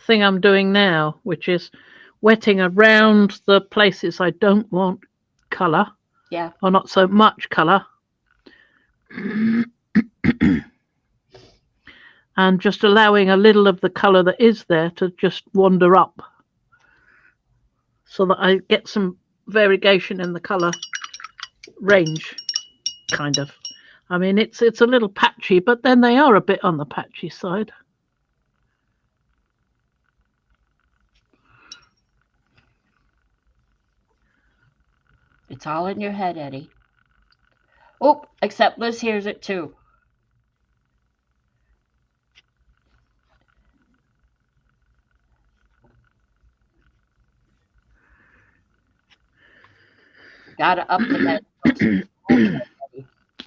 thing I'm doing now, which is wetting around the places I don't want colour. Yeah. Or not so much colour. And just allowing a little of the colour that is there to just wander up. So that I get some variegation in the colour range, kind of. I mean, it's a little patchy, but then they are a bit on the patchy side. It's all in your head, Eddie. Oh, except Liz hears it too. Gotta up the med.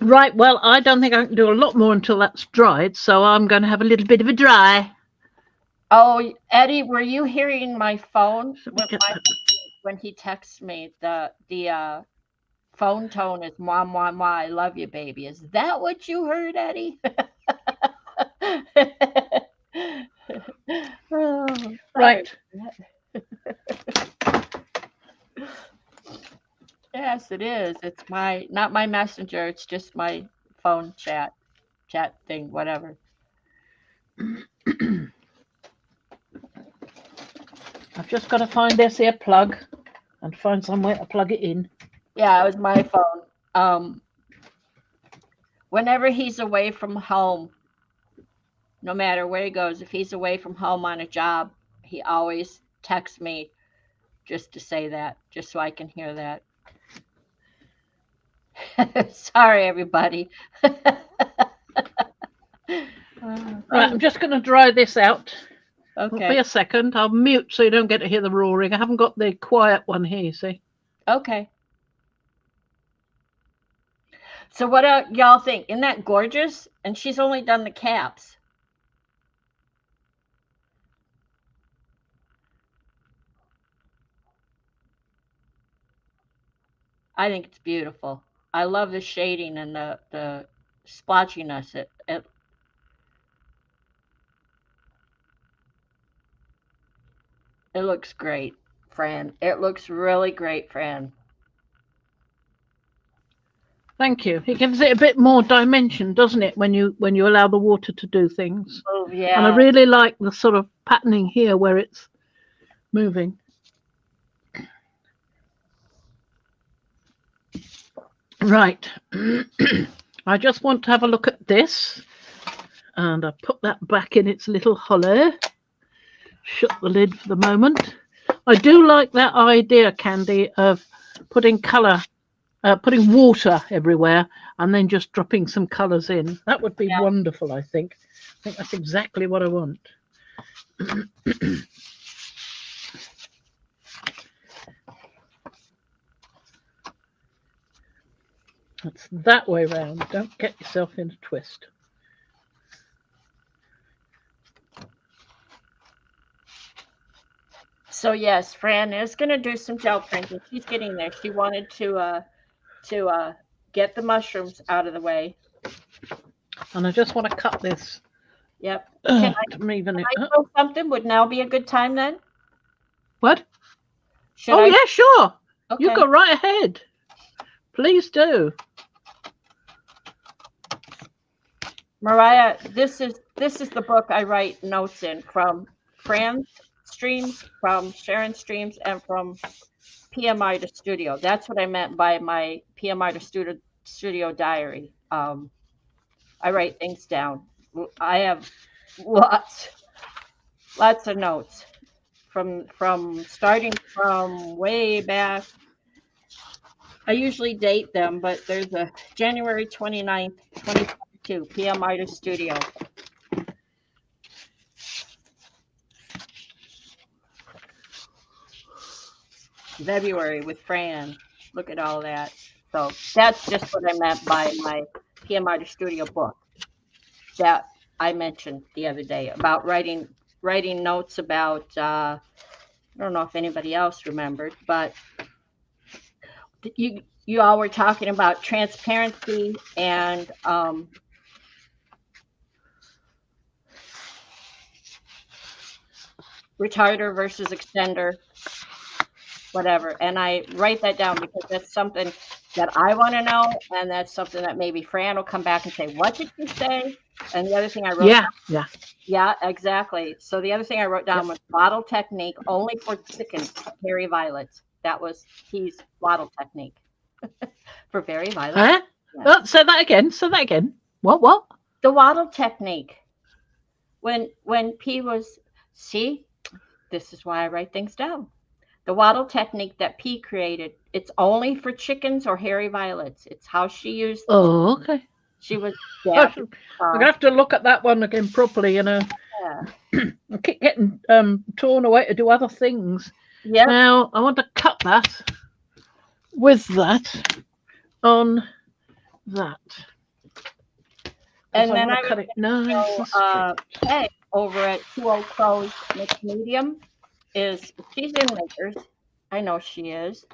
Right, well, I don't think I can do a lot more until that's dried, so I'm going to have a little bit of a dry. Oh, Eddie, were you hearing my phone when he texts me? The phone tone is "Mwah, mwah, mwah, I love you, baby." Is that what you heard, Eddie? Oh, right. Yes, it is. It's not my messenger. It's just my phone chat thing, whatever. I've just got to find this here plug and find somewhere to plug it in. Yeah, it was my phone. Whenever he's away from home, no matter where he goes, if he's away from home on a job, he always texts me just to say that, just so I can hear that. Sorry, everybody. Right, I'm just going to dry this out. Okay. Be a second. I'll mute so you don't get to hear the roaring. I haven't got the quiet one here, you see. Okay. So what y'all think? Isn't that gorgeous? And she's only done the caps. I think it's beautiful. I love the shading and the splotchiness. It looks great, Fran. It looks really great, Fran. Thank you. It gives it a bit more dimension, doesn't it, when you allow the water to do things? Oh, yeah. And I really like the sort of patterning here where it's moving. Right. I just want to have a look at this. And I put that back in its little hollow. Shut the lid for the moment. I do like that idea, Candy, of putting colour putting water everywhere and then just dropping some colours in. That would be wonderful, I think. I think that's exactly what I want. It's that way round. Don't get yourself in a twist. So yes, Fran is going to do some gel printing. She's getting there. She wanted to get the mushrooms out of the way. And I just want to cut this. Yep. Can I throw something? Would now be a good time then? What? Should I? Yeah, sure. Okay. You go right ahead. Please do. Mariah, this is the book I write notes in, from Fran's streams, from Sharon's streams, and from PMI to Studio. That's what I meant by my PMI to Studio diary. I write things down. I have lots of notes from starting from way back. I usually date them, but there's a January 29th, 2022 PMI to Studio. February with Fran. Look at all that. So that's just what I meant by my PMI to Studio book that I mentioned the other day about writing notes about. I don't know if anybody else remembered, but you all were talking about transparency and retarder versus extender, whatever. And I write that down because that's something that I want to know, and that's something that maybe Fran will come back and say, "What did you say?" And the other thing I wrote down, yeah, exactly. So the other thing I wrote down was bottle technique only for chickens, hairy violets. That was P's bottle technique for very violets. Huh? Yeah. Oh, say that again. Say that again. What? The waddle technique. When P was, see, this is why I write things down. The waddle technique that P created, it's only for chickens or hairy violets. It's how she used. Oh, okay. She was. I'm gonna have to look at that one again properly. I keep getting torn away to do other things. Yeah. Now I want to cut that with that on that. And then I cut it nice. Peg over at 20 Crows Mixed Medium she's in Lakers. I know she is.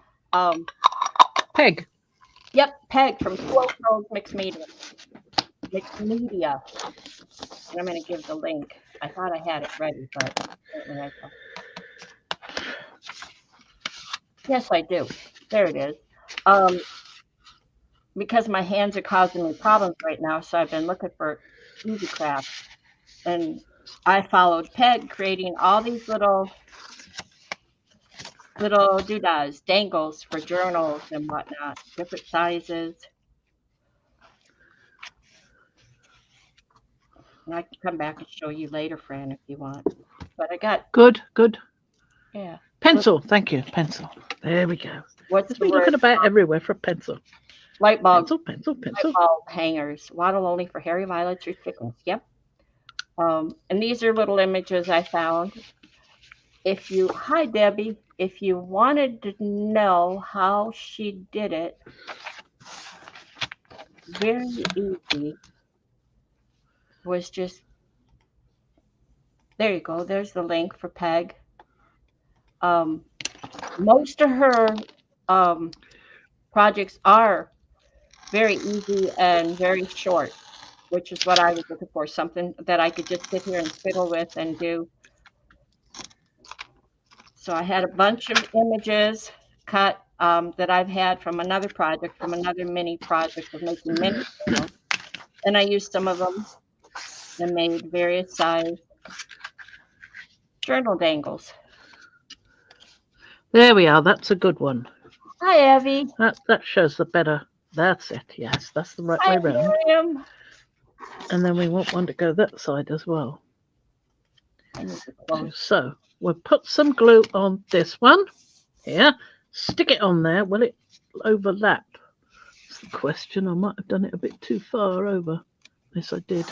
Peg. Yep, Peg from 20 Crows Mixed Medium. Mixed Media. And I'm going to give the link. I thought I had it ready, but apparently I don't. Yes, I do. There it is. Because my hands are causing me problems right now, so I've been looking for easy craft. And I followed Peg, creating all these little doodads, dangles for journals and whatnot, different sizes. And I can come back and show you later, Fran, if you want. But I got good. Yeah. Pencil, thank you. Pencil. There we go. What's the word? Looking about everywhere for a pencil. Light bulb. Pencil. Light bulb hangers. Waddle only for hairy violets or chickens. Yep. And these are little images I found. Hi Debbie, if you wanted to know how she did it, very easy, was just, there you go, there's the link for Peg. Most of her projects are very easy and very short, which is what I was looking for, something that I could just sit here and fiddle with and do. So I had a bunch of images cut that I've had from another project, from another mini project of making mini journals. And I used some of them and made various size journal dangles. There we are. That's a good one. Hi, Evie. That shows the better. That's it. Yes, that's the right way around. Miriam. And then we want one to go that side as well. So we'll put some glue on this one here. Stick it on there. Will it overlap? question. I might have done it a bit too far over. Yes, I did.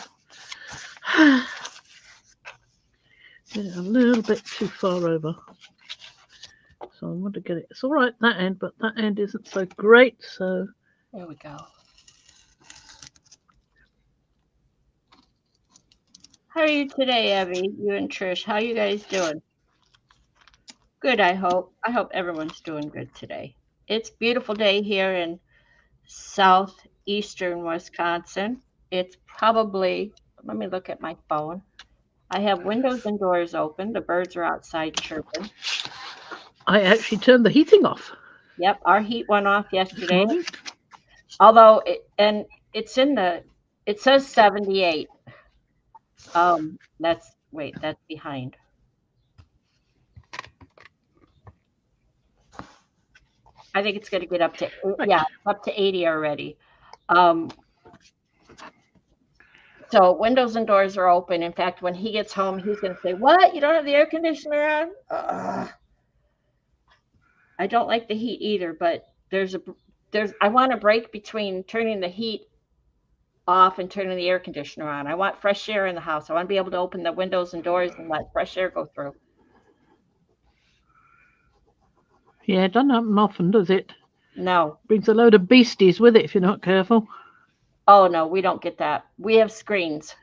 Did it a little bit too far over. So I want to get it. It's all right that end, but that end isn't so great. So There we go. How are you today, Abby? You and Trish, how you guys doing? Good, I hope. I hope everyone's doing good today. It's a beautiful day here in southeastern Wisconsin. It's probably, let me look at my phone. I have windows and doors open. The birds are outside chirping. I actually turned the heating off Yep, our heat went off this yesterday. morning. Although it's in it says 78. That's behind. I think it's going to get up to Right. up to 80 already. Um, so windows and doors are open. In fact, when he gets home, he's going to say, "What? You don't have the air conditioner on?" I don't like the heat either, but I want a break between turning the heat off and turning the air conditioner on. I want fresh air in the house. I want to be able to open the windows and doors and let fresh air go through. Yeah, it doesn't happen often, does it? No. Brings a load of beasties with it if you're not careful. Oh no, we don't get that. We have screens.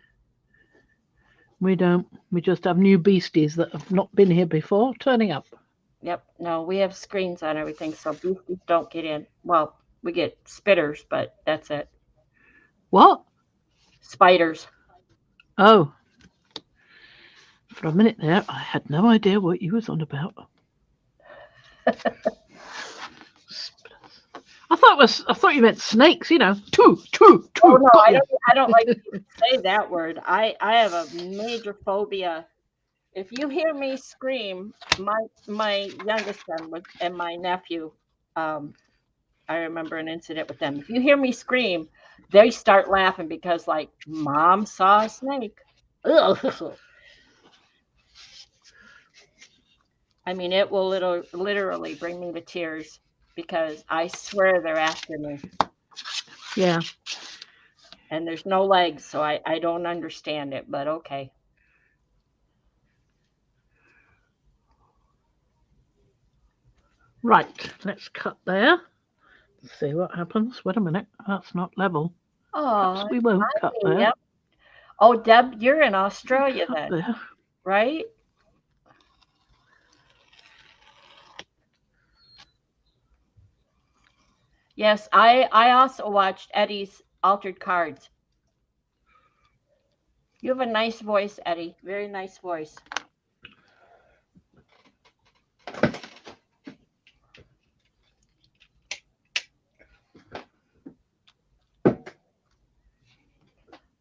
We don't. We just have new beasties that have not been here before turning up. Yep. No, we have screens on everything, so beasties don't get in. Well, we get spitters, but that's it. What? Spiders. Oh. For a minute there, I had no idea what you was on about. I thought you meant snakes. You know, two. Oh no, Got you. I don't like to say that word. I have a major phobia. If you hear me scream, my youngest son and my nephew, I remember an incident with them. If you hear me scream, they start laughing because like mom saw a snake. Ugh. I mean, it will literally bring me to tears because I swear they're after me. Yeah. And there's no legs, so I don't understand it, but okay. Right. Let's cut there. See what happens. Wait a minute. That's not level. Oh, Perhaps we won't cut there. yep. Oh, Deb, you're in Australia Cut then, there. right? Yes, I also watched Eddie's Altered Cards. You have a nice voice, Eddie. Very nice voice.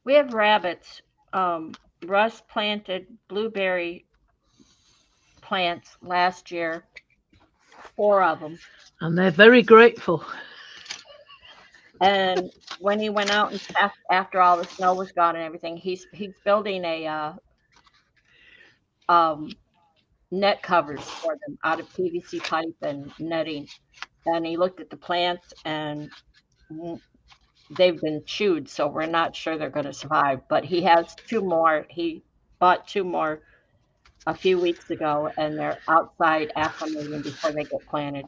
We have rabbits. Russ planted blueberry plants last year, 4 of them. And they're very grateful. And when he went out and after all the snow was gone and everything, he's building a net covers for them out of PVC pipe and netting. And he looked at the plants and they've been chewed, so we're not sure they're going to survive. But he has 2 more. He bought 2 more a few weeks ago, and they're outside acclimating before they get planted.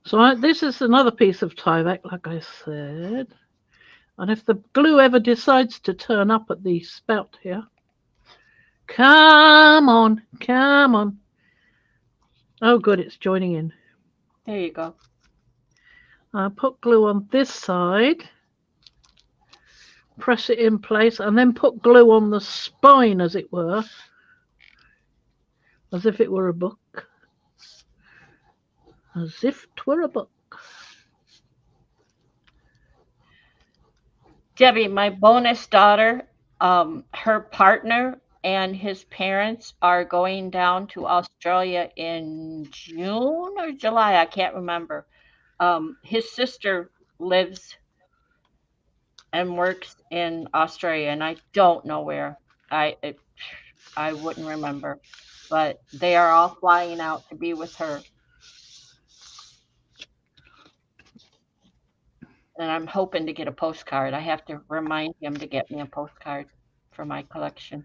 So this is another piece of Tyvek, like I said. And if the glue ever decides to turn up at the spout here, come on. Oh, good, it's joining in. There you go. I'll put glue on this side, press it in place, and then put glue on the spine, as it were, as if it were a book. As if 'twere a book. Debbie, my bonus daughter, her partner and his parents are going down to Australia in June or July. I can't remember. His sister lives and works in Australia, and I don't know where. I wouldn't remember, but they are all flying out to be with her. And I'm hoping to get a postcard. I have to remind him to get me a postcard for my collection.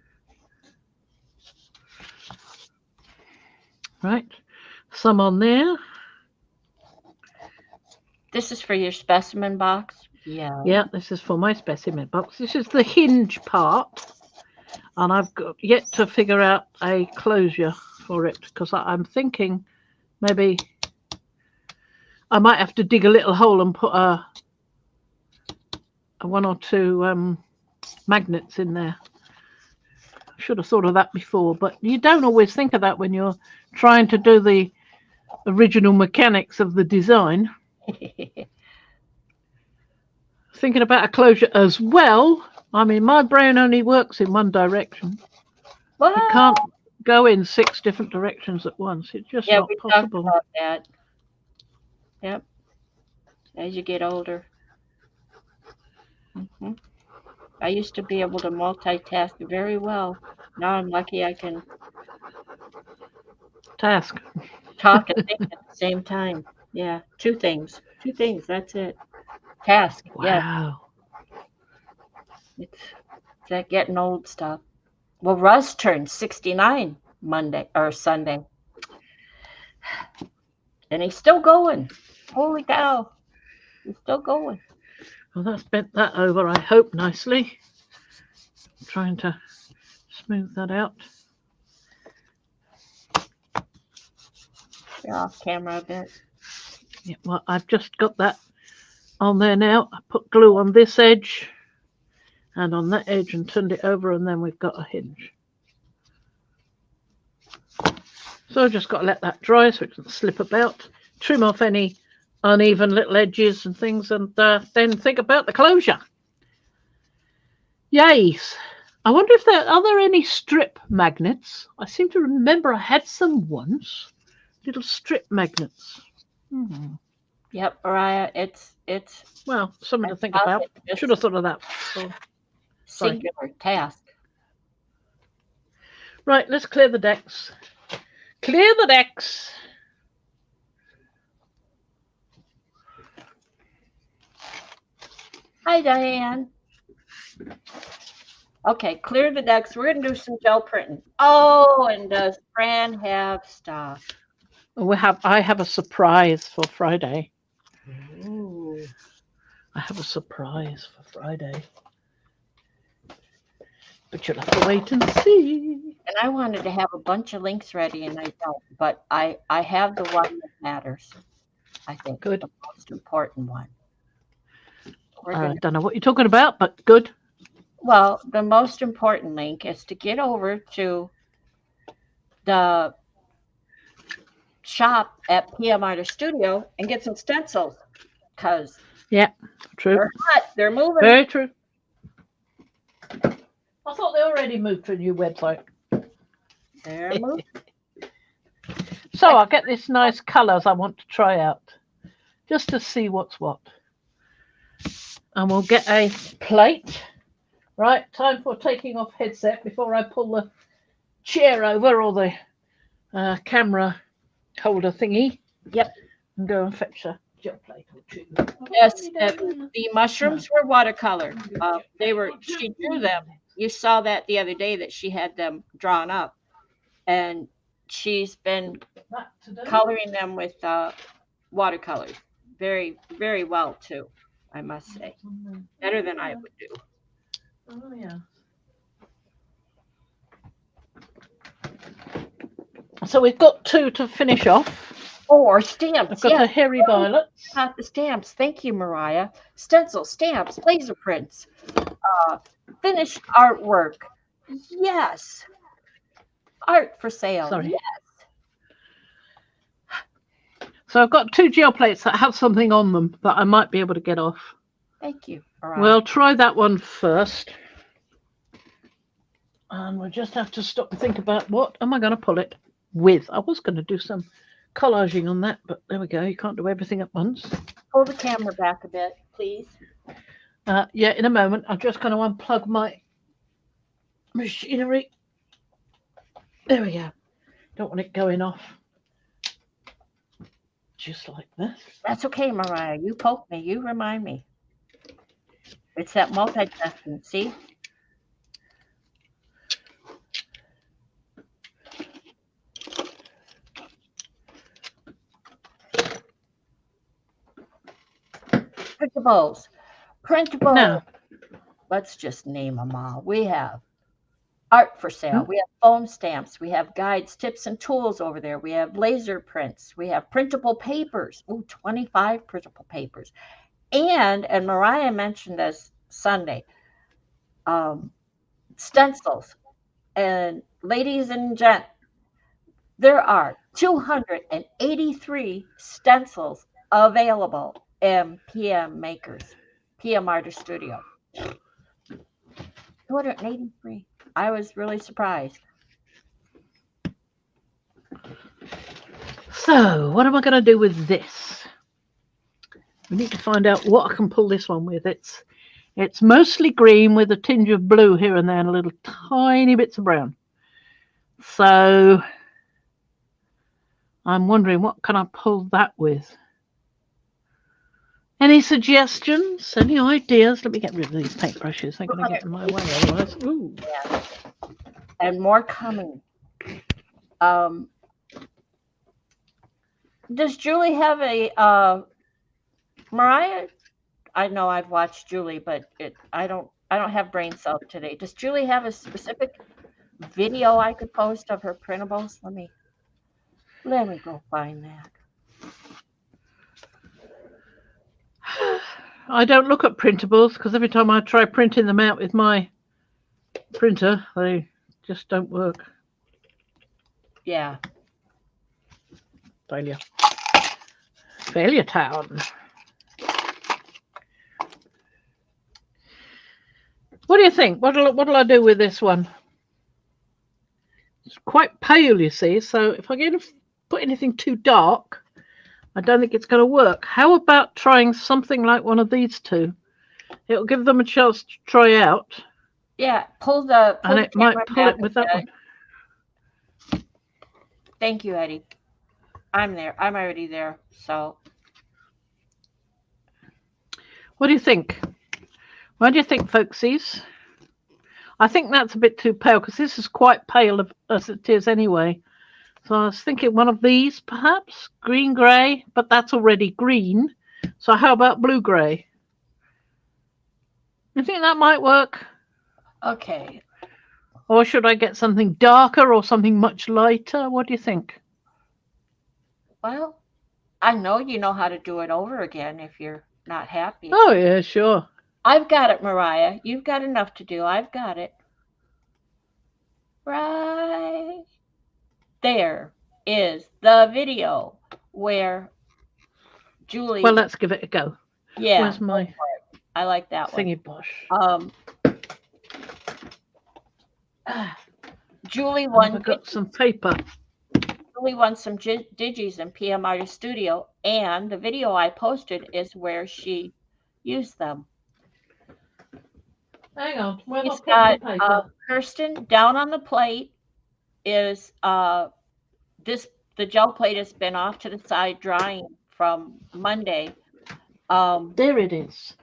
Right. Some on there. This is for your specimen box. Yeah. Yeah, this is for my specimen box. This is the hinge part. And I've got yet to figure out a closure for it because I'm thinking maybe I might have to dig a little hole and put a one or two magnets in there. I should have thought of that before, but you don't always think of that when you're trying to do the original mechanics of the design. Thinking about a closure as well. I mean, my brain only works in one direction. Well, You can't go in 6 different directions at once. It's just yeah, not we possible. talked about that. Yep. As you get older. I used to be able to multitask very well. Now I'm lucky I can Task. talk and think at the same time. Yeah, 2 things. 2 things. That's it. Task. Yeah, Wow. it's that getting old stuff. Well, Russ turned 69 Monday or Sunday, and he's still going. Holy cow, he's still going. Well, that's bent that over, I hope, nicely. I'm trying to smooth that out. You're off camera a bit. Yeah, well, I've just got that on there now. I put glue on this edge and on that edge and turned it over, and then we've got a hinge. So I've just got to let that dry so it doesn't slip about, trim off any uneven little edges and things, and then think about the closure. Yes. I wonder if are there any strip magnets? I seem to remember I had some once. Little strip magnets. Yep, Mariah, it's Well, something to think I'll about. just- Should have thought of that. Oh, sorry. singular task. Right, let's clear the decks. Clear the decks. Hi, Diane. Okay, clear the decks. We're gonna do some gel printing. Oh, and does Fran have stuff? I have a surprise for Friday. Ooh. I have a surprise for Friday. But you'll have to wait and see. And I wanted to have a bunch of links ready, and I don't. But I have the one that matters. I think Good. the most important one. I don't know what you're talking about, but good. Well, the most important link is to get over to the shop at PM Artist Studio and get some stencils, because Yeah, true. they're hot. They're moving. Very true. I thought they already moved to a new website. They're moving. So I'll get this nice colours I want to try out, just to see what's what. And we'll get a plate. Right, time for taking off headset before I pull the chair over or the camera holder thingy. Yep. And go and fetch a gel plate or two. Yes, the mushrooms were watercolor. She drew them. You saw that the other day that she had them drawn up, and she's been coloring them with watercolors. Very, very well too, I must say. Better than I would do. Oh yeah. So we've got 2 to finish off. Or stamps. I've got a hairy violet. Got the stamps. Thank you, Mariah. Stencil, stamps, laser prints, finished artwork. Yes. Art for sale. Sorry. Yes. So I've got 2 gel plates that have something on them that I might be able to get off. Thank you, Mariah. Well, try that one first. And we'll just have to stop and think about what am I going to pull it with. I was going to do some collaging on that, but there we go. You can't do everything at once. Pull the camera back a bit, please. Yeah, in a moment. I'm just going to unplug my machinery. There we go. Don't want it going off. Just like that. That's okay, Mariah. You poke me. You remind me. It's that multitasking, see? Printables. Printables. Now, Let's just name them all. We have art for sale. We have foam stamps. We have guides, tips, and tools over there. We have laser prints. We have printable papers. Ooh, 25 printable papers. And Mariah mentioned this Sunday, stencils. And ladies and gents, there are 283 stencils available in PM Makers, PM Artist Studio. 283. I was really surprised. so what am I going to do with this? We need to find out what I can pull this one with. It's mostly green with a tinge of blue here and there and a little tiny bits of brown. So I'm wondering, what can I pull that with? Any suggestions? Any ideas? Let me get rid of these paintbrushes. They're going to get in my way otherwise. Ooh. Yeah. And more coming. Does Julie have a Mariah? I know I've watched Julie, but I don't have brain cells today. Does Julie have a specific video I could post of her printables? Let me go find that. I don't look at printables because every time I try printing them out with my printer, they just don't work. Yeah. Failure. Failure town. What do you think? What'll I do with this one? It's quite pale, you see, so if I get to put anything too dark, I don't think it's going to work. How about trying something like one of these two? It'll give them a chance to try out. Yeah, pull And the it might camera pull back it with a that bit. one. Thank you, Eddie. I'm there. I'm already there. So, What do you think? What do you think, folksies? I think that's a bit too pale because this is quite pale as it is anyway. So I was thinking one of these, perhaps green grey, but that's already green. So how about blue grey? You think that might work? okay. Or should I get something darker or something much lighter? What do you think? Well, I know you know how to do it over again if you're not happy. Oh, yeah, sure. I've got it, Mariah. You've got enough to do. I've got it. Right there is the video where Julie. Well, let's give it a go. Yeah. Where's my I like that one. thingy bosh? Julie I've won. got some paper. Julie won some digis in PM Artist Studio, and the video I posted is where she used them. Hang on. Where It's got Kirsten down on the plate is the gel plate has been off to the side drying from Monday. There it is.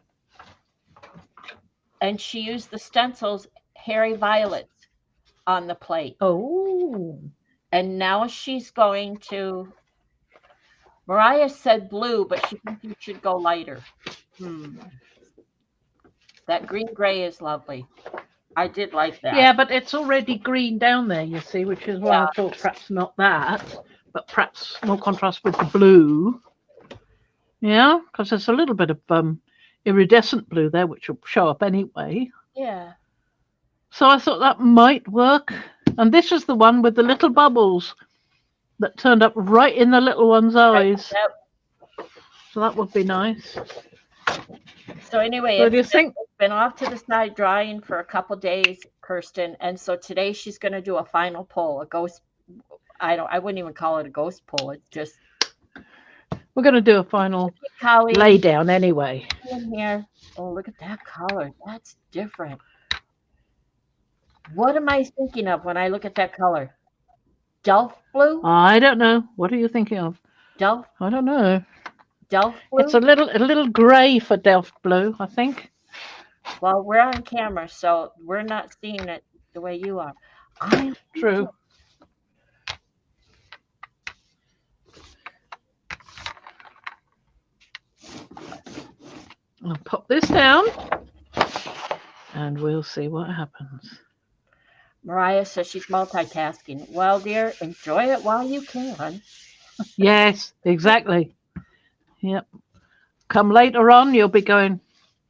And she used the stencils Hairy Violets on the plate. Oh. And now she's going to. Mariah said blue, but she thinks you should go lighter. That green gray is lovely. I did like that. Yeah, but it's already green down there, you see, which is why I thought perhaps not that, but perhaps more contrast with the blue. Yeah, because there's a little bit of iridescent blue there, which will show up anyway. Yeah. So I thought that might work. And this is the one with the little bubbles that turned up right in the little one's eyes. Yep. So that would be nice. So anyway, What do you think? It's been off to the side drying for a couple days, Kirsten, and so today she's going to do a final pull, a ghost. I wouldn't even call it a ghost pull. It's just We're going to do a final lay down anyway. In here. Oh, look at that color. That's different. What am I thinking of when I look at that color? Delft blue? I don't know. What are you thinking of? Delft? I don't know. Delft blue? It's a little grey for Delft blue, I think. Well, we're on camera, so we're not seeing it the way you are. True. I'll pop this down and we'll see what happens. Mariah says she's multitasking. Well, dear, enjoy it while you can. Yes, exactly. Yep. Come later on, you'll be going,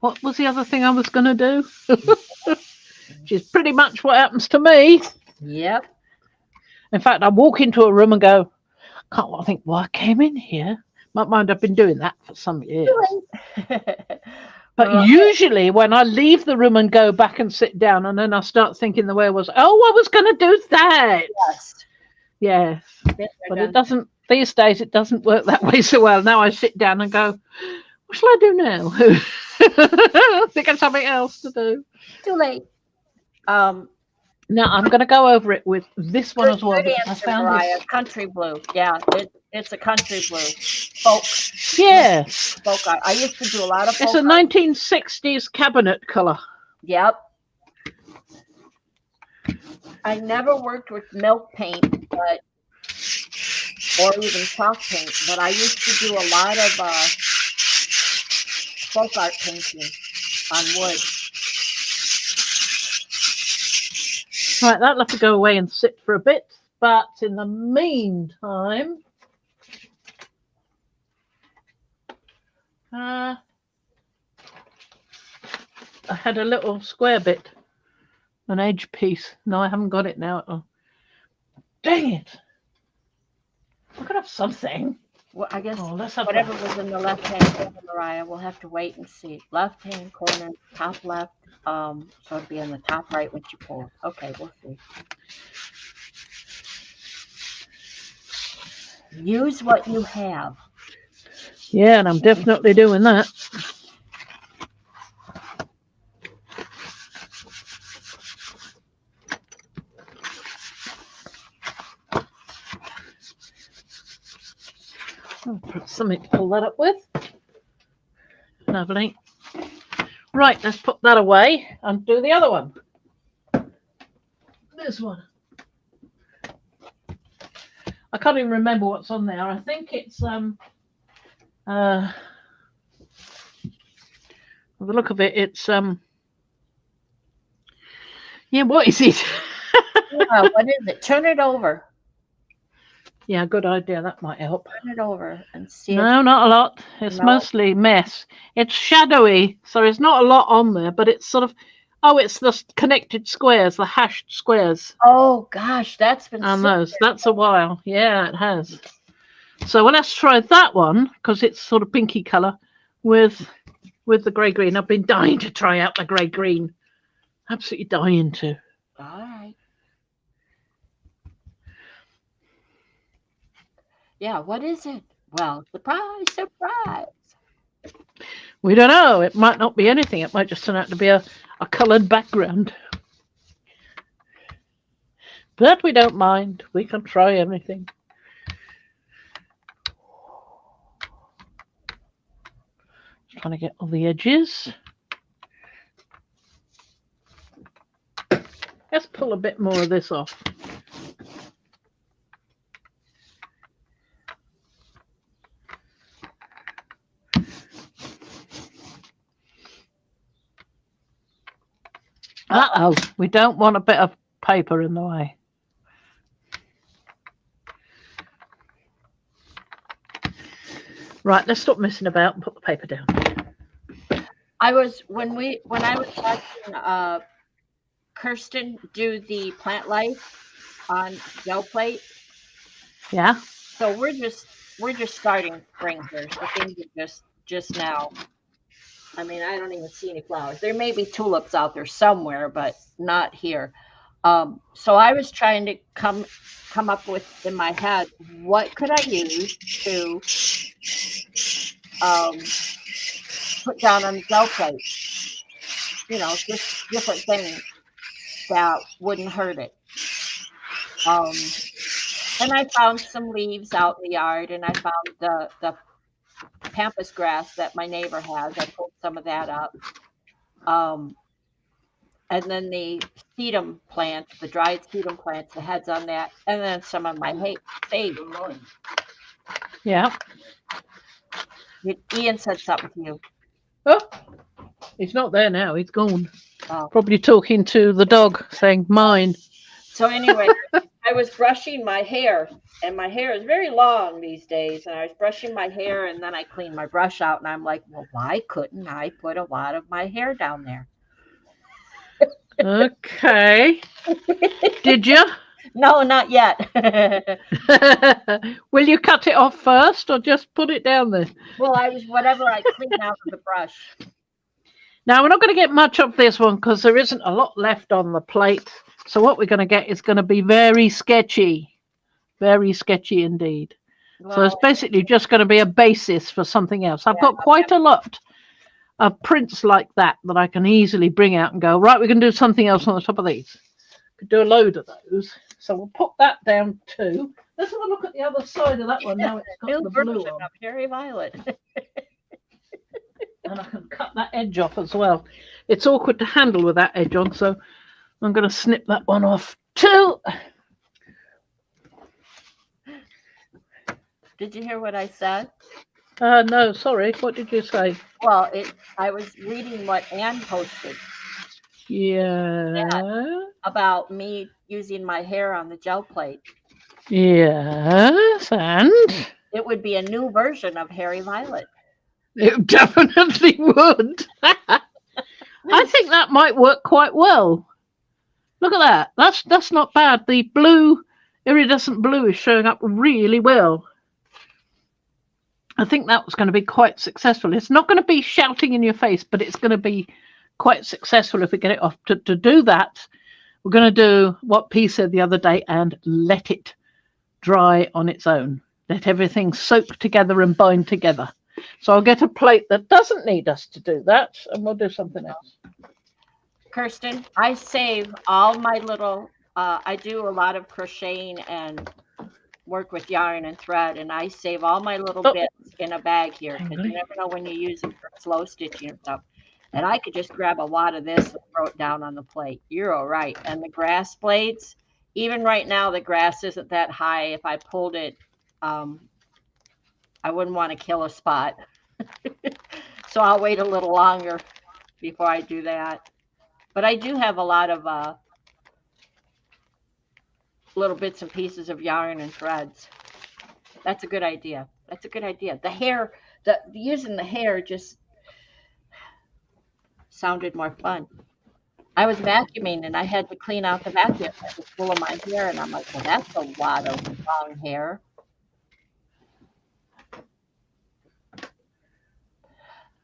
what was the other thing I was going to do? Which is pretty much what happens to me. Yep. In fact, I walk into a room and go, can't I think, well, I came in here. Might mind I've been doing that for some years. But Mariah, usually when I leave the room and go back and sit down and then I start thinking the way I was, oh, I was going to do that. yes. Yes. Been there, But done it doesn't, these days, it doesn't work that way so well. Now I sit down and go, what shall I do now? Think of something else to do. too late. Now I'm going to go over it with this one Good, as well good because I answer, found Mariah. this. Country blue. Yeah, it's a country blue. Folk, Yes. folk art. I used to do a lot of It's folk a art. 1960s cabinet colour. Yep. I never worked with milk paint, but or even chalk paint, but I used to do a lot of folk art painting on wood. Right, that'll have to go away and sit for a bit. But in the meantime, I had a little square bit, an edge piece. No, I haven't got it now. Oh, dang it. I could have something. Well, I guess Oh, let's have whatever that. was in the left-hand corner, Mariah, we'll have to wait and see. Left-hand corner, top left. So it'd be on the top right when you pull. Okay, we'll see. Use what you have. Yeah, and I'm definitely doing that. I'll put something to pull that up with. Lovely. Right, let's put that away and do the other one. This one. I can't even remember what's on there. I think it's the look of it, it's yeah, what is it? Yeah, what is it? Turn it over. Yeah, good idea. That might help. Turn it over and see if No, not a lot. It's No. mostly mess. It's shadowy, so there's not a lot on there, but it's sort of, oh, it's the connected squares, the hashed squares. Oh gosh, that's been And so those. That's a while. Yeah, it has. So well, let's try that one because it's sort of pinky colour with the grey green. I've been dying to try out the grey green. Absolutely dying to. all right. Yeah, what is it? Well, surprise, surprise. We don't know. It might not be anything. It might just turn out to be a coloured background. But we don't mind. We can try everything. Just trying to get all the edges. Let's pull a bit more of this off. Uh-oh, we don't want a bit of paper in the way. Right, let's stop messing about and put the paper down. I was when I was watching Kirsten do the plant life on gel plate. Yeah. So we're just starting spring here. So things are just now. I mean, I don't even see any flowers. There may be tulips out there somewhere, but not here. So I was trying to come up with in my head what could I use to put down on the gel plate. You know, just different things that wouldn't hurt it. And I found some leaves out in the yard, and I found the pampas grass that my neighbor has. I pulled some of that up. And then the sedum plant, the dried sedum plants, the heads on that, and then some of my sage. Yeah. Ian said something to you. Oh, he's not there now. He's gone. Oh. Probably talking to the dog, saying mine. So anyway, I was brushing my hair, and my hair is very long these days. And I was brushing my hair, and then I cleaned my brush out, and I'm like, well, why couldn't I put a lot of my hair down there? Okay. Did you? No, not yet. Will you cut it off first or just put it down there? Well, I was whatever I cleaned out of the brush. Now, we're not going to get much of this one because there isn't a lot left on the plate. So what we're going to get is going to be very sketchy. Very sketchy indeed. Well, so it's basically just going to be a basis for something else. I've got quite a lot of prints like that I can easily bring out and go, right, we can do something else on the top of these. Could do a load of those. So we'll put that down too. Let's have a look at the other side of that one. Now it's got the blue on. Of Harry Violet. And I can cut that edge off as well. It's awkward to handle with that edge on, so I'm going to snip that one off too. Did you hear what I said? No, sorry. What did you say? Well, I was reading what Anne posted. Yeah. About me using my hair on the gel plate. Yes, and? It would be a new version of Harry Violet. It definitely would. I think that might work quite well. Look at that. That's not bad. The blue, iridescent blue is showing up really well. I think that was going to be quite successful. It's not going to be shouting in your face, but it's going to be quite successful if we get it off. To do that, we're going to do what P said the other day and let it dry on its own. Let everything soak together and bind together. So I'll get a plate that doesn't need us to do that, and we'll do something else. Kirsten, I save all my little, I do a lot of crocheting and work with yarn and thread, and I save all my little bits in a bag here, because you never know when you use them for slow stitching and stuff. And I could just grab a wad of this and throw it down on the plate. You're all right. And the grass blades, even right now, the grass isn't that high. If I pulled it, I wouldn't want to kill a spot. So I'll wait a little longer before I do that. But I do have a lot of little bits and pieces of yarn and threads. That's a good idea. That's a good idea. The hair, using the hair just sounded more fun. I was vacuuming and I had to clean out the vacuum. It was full of my hair, and I'm like, well, that's a lot of long hair.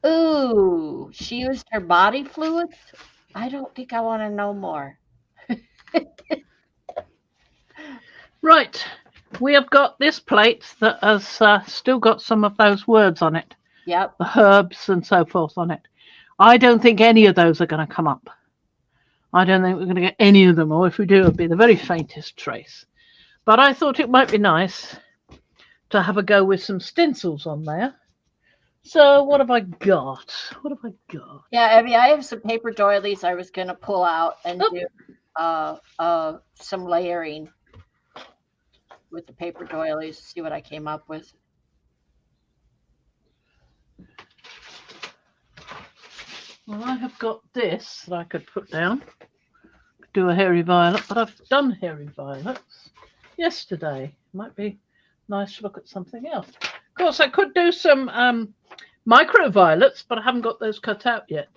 Ooh, she used her body fluids? I don't think I want to know more. Right. We have got this plate that has still got some of those words on it. Yep. The herbs and so forth on it. I don't think any of those are going to come up. I don't think we're going to get any of them, or if we do, it'll be the very faintest trace. But I thought it might be nice to have a go with some stencils on there. So what have I got? What have I got? Yeah, I mean, I have some paper doilies I was going to pull out and do some layering with the paper doilies, see what I came up with. Well, I have got this that I could put down. Do a Hairy Violet, but I've done Hairy Violets yesterday. Might be nice to look at something else. Of course, I could do some micro violets, but I haven't got those cut out yet.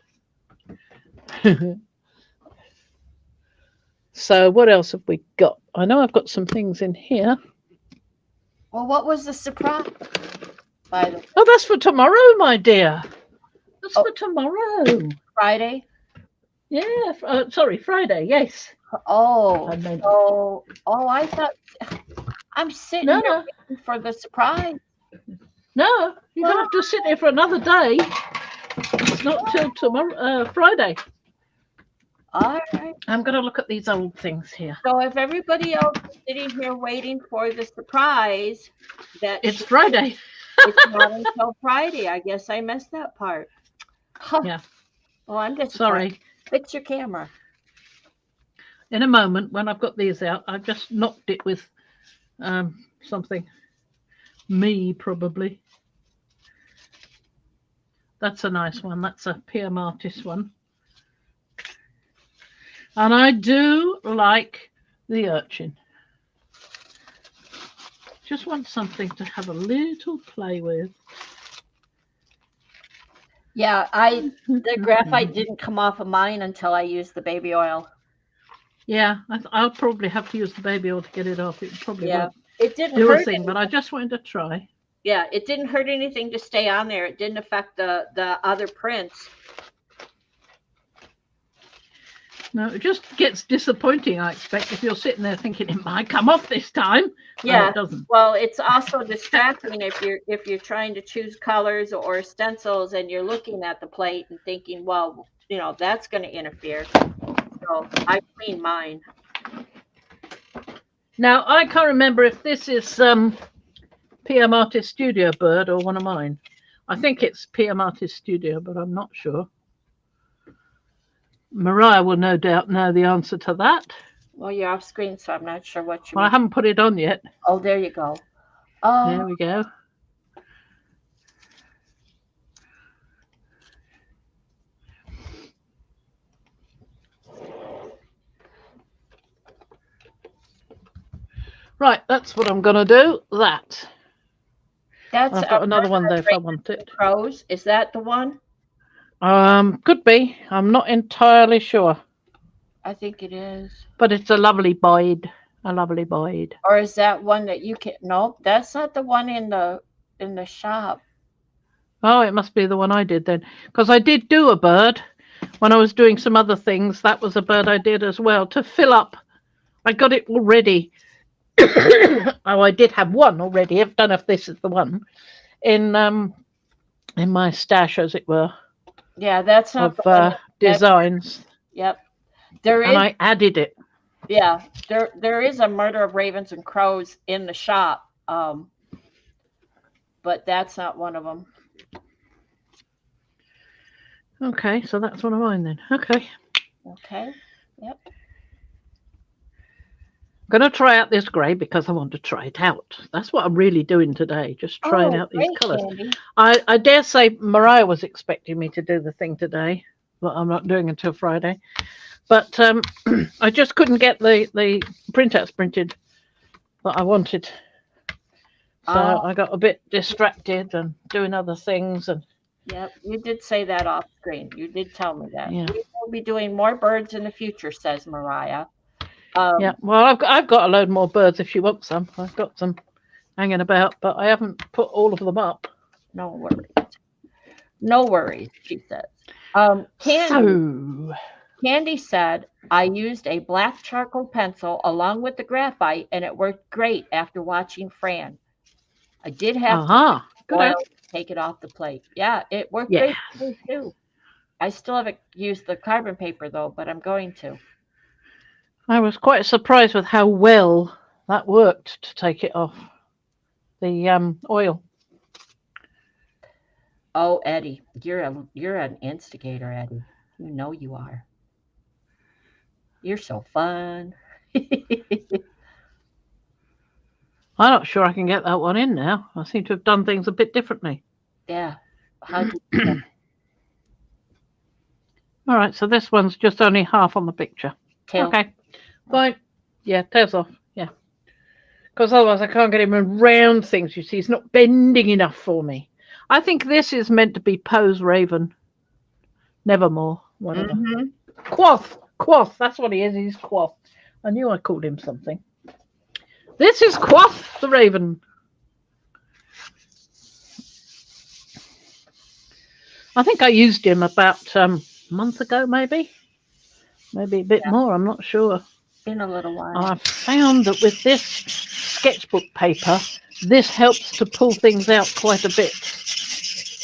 So what else have we got? I know I've got some things in here. Well, what was the surprise? By the way? Oh, that's for tomorrow, my dear. That's for tomorrow. Friday? Yeah, sorry, Friday, yes. Oh, I meant- I thought I'm sitting here waiting for the surprise. No, you're going to have to sit here for another day. It's not till tomorrow, Friday. All right. I'm going to look at these old things here. So if everybody else is sitting here waiting for the surprise, it's Friday. It's not until Friday. I guess I missed that part. Huh. Yeah. Oh, I'm just Sorry. Fix your camera. In a moment, when I've got these out, I've just knocked it with something. Me, probably. That's a nice one. That's a Pierre Martis one. And I do like the urchin. Just want something to have a little play with. Yeah, the graphite didn't come off of mine until I used the baby oil. Yeah, I'll probably have to use the baby oil to get it off. It probably won't It didn't do a hurt thing, anything. but I just wanted to try. Yeah, it didn't hurt anything to stay on there. It didn't affect the other prints. No, it just gets disappointing, I expect, if you're sitting there thinking it might come off this time. Yeah, it doesn't. Well, it's also distracting if you're trying to choose colors or stencils and you're looking at the plate and thinking, well, that's going to interfere. So I clean mine. Now, I can't remember if this is Pierre Martis Studio Bird or one of mine. I think it's Pierre Martis Studio, but I'm not sure. Mariah will no doubt know the answer to that. Well, you're off screen, so I'm not sure what you Well, I haven't put it on yet. Oh, there you go. There we go. Right, that's what I'm going to do. That. That's I've got another one there if I want it. Crows. Is that the one? Could be. I'm not entirely sure. I think it is. But it's a lovely Boyd. A lovely Boyd. Or is that one that you can? No, that's not the one in the shop. Oh, it must be the one I did then, because I did do a bird when I was doing some other things. That was a bird I did as well to fill up. I got it already. Oh, I did have one already. I don't know if this is the one in my stash, as it were. Yeah, that's not of designs. Yep, there is. And I added it. Yeah, there is a Murder of Ravens and Crows in the shop, but that's not one of them. Okay, so that's one of mine then. Okay. Okay. Yep. I'm going to try out this grey because I want to try it out. That's what I'm really doing today, just trying out these colours. I dare say Mariah was expecting me to do the thing today, but I'm not doing until Friday. But I just couldn't get the printouts printed that I wanted. So I got a bit distracted and doing other things. And yep, you did say that off screen. You did tell me that. Yeah. We will be doing more birds in the future, says Mariah. Yeah, well, I've got a load more birds if she wants some. I've got some hanging about, but I haven't put all of them up. No worries. No worries, she says. Candy said, I used a black charcoal pencil along with the graphite, and it worked great after watching Fran. I did have to take it off the plate. Yeah, it worked great for me too. I still haven't used the carbon paper, though, but I'm going to. I was quite surprised with how well that worked to take it off the oil. Oh, Eddie, you're an instigator, Eddie. You know you are. You're so fun. I'm not sure I can get that one in now. I seem to have done things a bit differently. Yeah. How'd you do that? All right, so this one's just only half on the picture. Tail. Okay, fine. Yeah, tails off. Yeah. Because otherwise I can't get him around things, you see. He's not bending enough for me. I think this is meant to be Poe's Raven. Nevermore. Whatever. Quoth. That's what he is. He's Quoth. I knew I called him something. This is Quoth the Raven. I think I used him about a month ago, maybe a bit more. I'm not sure. Been a little while. I've found that with this sketchbook paper, this helps to pull things out quite a bit,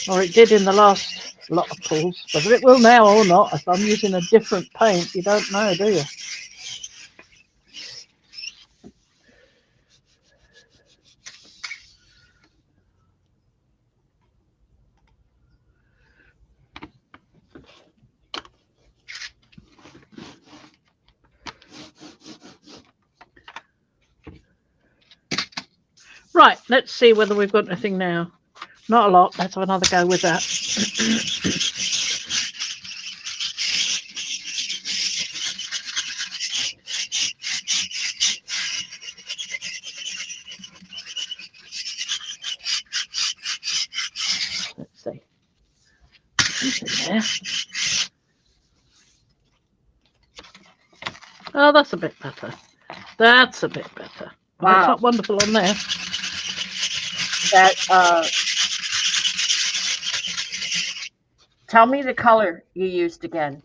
or it did in the last lot of pulls. Whether it will now or not, if I'm using a different paint, you don't know, do you? Right, let's see whether we've got anything now. Not a lot. Let's have another go with that. Let's see. Something there. Oh, that's a bit better. That's a bit better. Well, it's Wow. not wonderful on there. That tell me the color you used again.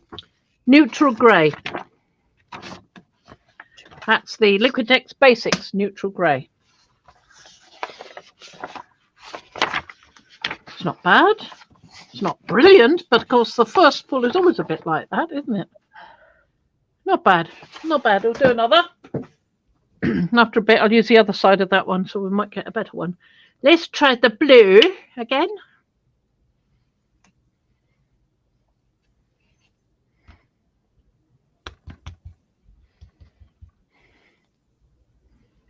Neutral grey. That's the Liquitex Basics Neutral Grey. It's not bad. It's not brilliant, but of course the first pull is always a bit like that, isn't it? Not bad. Not bad. We'll do another. After a bit, I'll use the other side of that one, so we might get a better one. Let's try the blue again.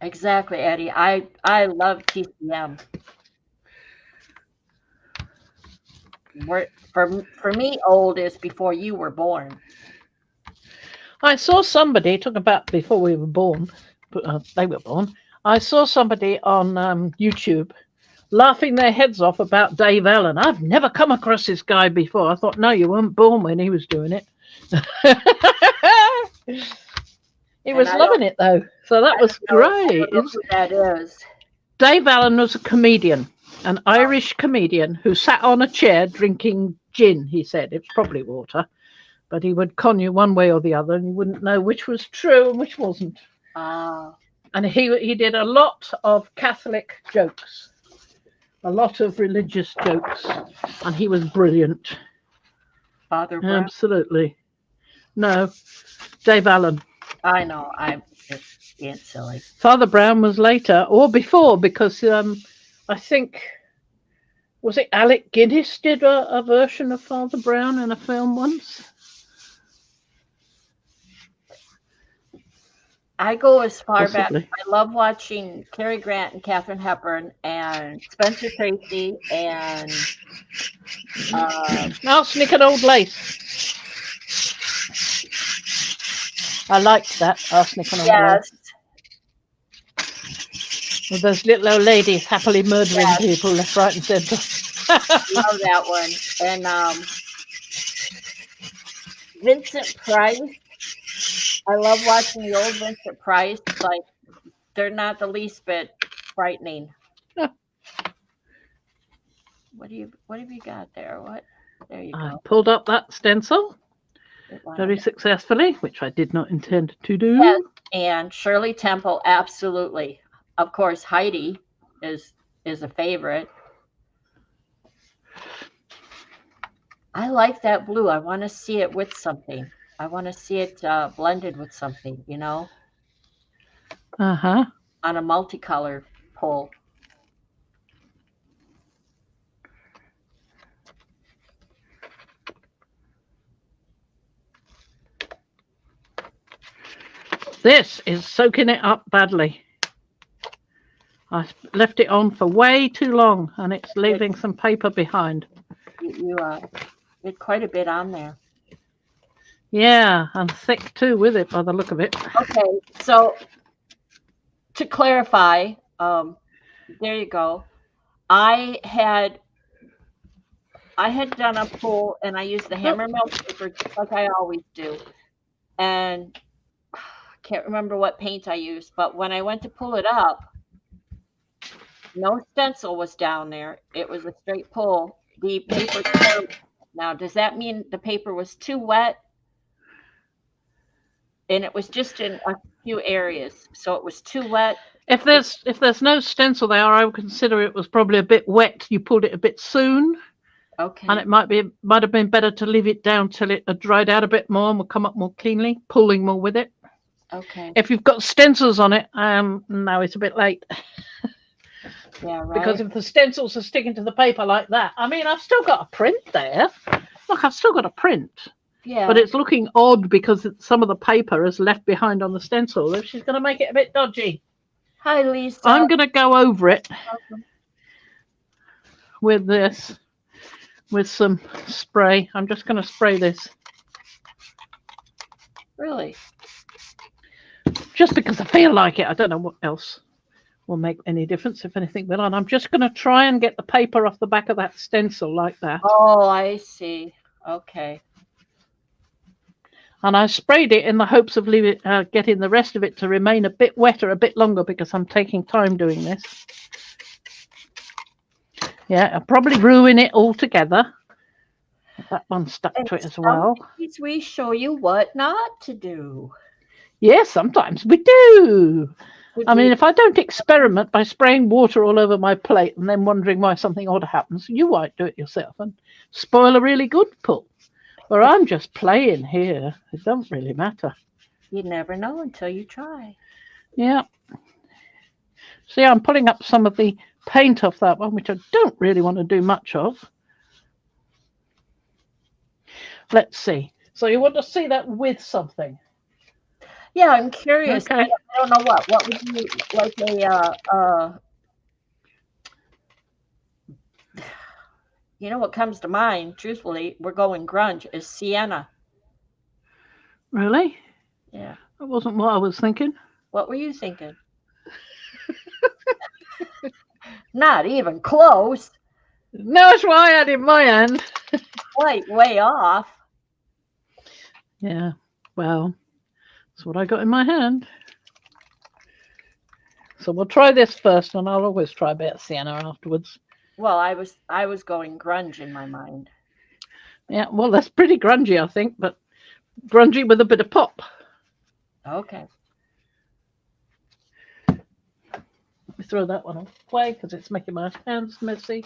Exactly, Eddie. I love TCM. For me, old is before you were born. I saw somebody talking about before we were born, but they were born. I saw somebody on YouTube laughing their heads off about Dave Allen. I've never come across this guy before. I thought, no, you weren't born when he was doing it. He was loving it though, so that was great. Who that is? Dave Allen was a comedian, an Irish comedian who sat on a chair drinking gin. He said it's probably water, but he would con you one way or the other, and you wouldn't know which was true and which wasn't. And he did a lot of Catholic jokes, a lot of religious jokes, and he was brilliant. Father Brown? Absolutely. No, Dave Allen. I know. I'm just being silly. Father Brown was later or before, because I think, was it Alec Guinness did a version of Father Brown in a film once? I go as far Possibly. back. I love watching Cary Grant and Katharine Hepburn and Spencer Tracy and Arsenic and Old Lace. I liked that, Arsenic and Old Lace. With those little old ladies happily murdering people left, right, and centre. Love that one. And Vincent Price. I love watching the old Vincent Price. Like, they're not the least bit frightening. What have you got there? What? There you go. I pulled up that stencil very successfully, which I did not intend to do. Yes, and Shirley Temple, absolutely. Of course, Heidi is a favorite. I like that blue. I want to see it with something. I want to see it blended with something, you know? Uh-huh. On a multicolor pull. This is soaking it up badly. I left it on for way too long, and it's leaving some paper behind. You did quite a bit on there. Yeah, and thick too with it by the look of it. Okay, so to clarify, there you go. I had done a pull, and I used the hammer mill paper just like I always do. And I can't remember what paint I used, but when I went to pull it up, no stencil was down there. It was a straight pull. The paper. Now, does that mean the paper was too wet? And it was just in a few areas, so it was too wet. If there's no stencil there, I would consider it was probably a bit wet. You pulled it a bit soon. Okay. And it might have been better to leave it down till it had dried out a bit more and would come up more cleanly, pulling more with it. Okay. If you've got stencils on it, now it's a bit late. Yeah, right. Because if the stencils are sticking to the paper like that, I mean, I've still got a print there. Look, I've still got a print. Yeah. But it's looking odd because some of the paper is left behind on the stencil. If she's going to make it a bit dodgy. Hi, Lisa. I'm going to go over it Welcome. with this, with some spray. I'm just going to spray this Really? just because I feel like it. I don't know what else will make any difference, if anything will. And I'm just going to try and get the paper off the back of that stencil like that. Oh, I see. Okay. And I sprayed it in the hopes of getting the rest of it to remain a bit wetter, a bit longer, because I'm taking time doing this. Yeah, I'll probably ruin it altogether. That one stuck to it as well. Sometimes we show you what not to do. Yes, sometimes we do. Would I mean, we- if I don't experiment by spraying water all over my plate and then wondering why something odd happens, you might do it yourself and spoil a really good pull. Where I'm just playing here, it don't really matter. you never know until you try. Yeah. See, I'm pulling up some of the paint off that one, which I don't really want to do much of. Let's see. So you want to see that with something? Yeah, I'm curious. Okay. I don't know what. What would you like you know what comes to mind, truthfully, we're going grunge, is sienna. Really? Yeah. That wasn't what I was thinking. What were you thinking? Not even close. No, that's what I had in my hand. Quite way off. Yeah, well, that's what I got in my hand. So we'll try this first, and I'll always try a bit of sienna afterwards. Well, I was going grunge in my mind. Yeah, well, that's pretty grungy, I think, but grungy with a bit of pop. Okay. Let me throw that one away because it's making my hands messy.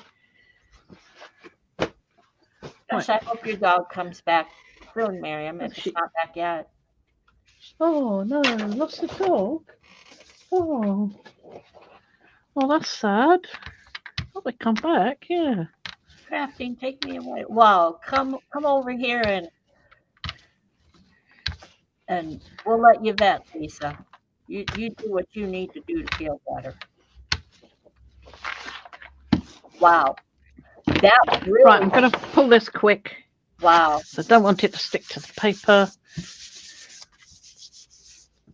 Gosh, I hope your dog comes back soon, Miriam, if it's not back yet. Oh, no, lost the dog. Oh, that's sad. Oh, they come back, yeah. Crafting, take me away. Wow, come over here and we'll let you vent, Lisa. You do what you need to do to feel better. Wow. That really, Right, I'm going to pull this quick. wow. I don't want it to stick to the paper.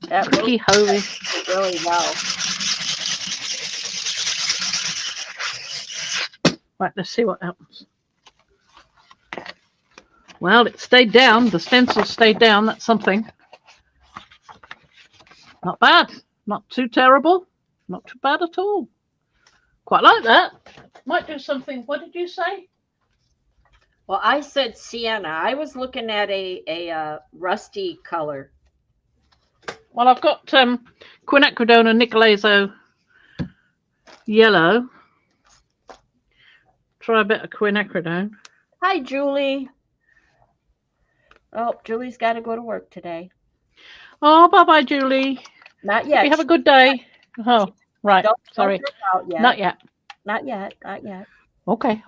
That Tricky hoey. really well. Right, let's see what happens. Well, it stayed down. The stencil stayed down. That's something. Not bad. Not too terrible. Not too bad at all. Quite like that. Might do something. What did you say? Well, I said sienna. I was looking at a rusty color. Well, I've got quinacridone and Nicolazo yellow. Try a bit of quinacridone. Hi, Julie. Oh, Julie's got to go to work today. Oh, bye-bye, Julie. Not yet. You have a good day. Oh, right. Sorry. Out yet. Not yet. Not yet. Not yet. Okay.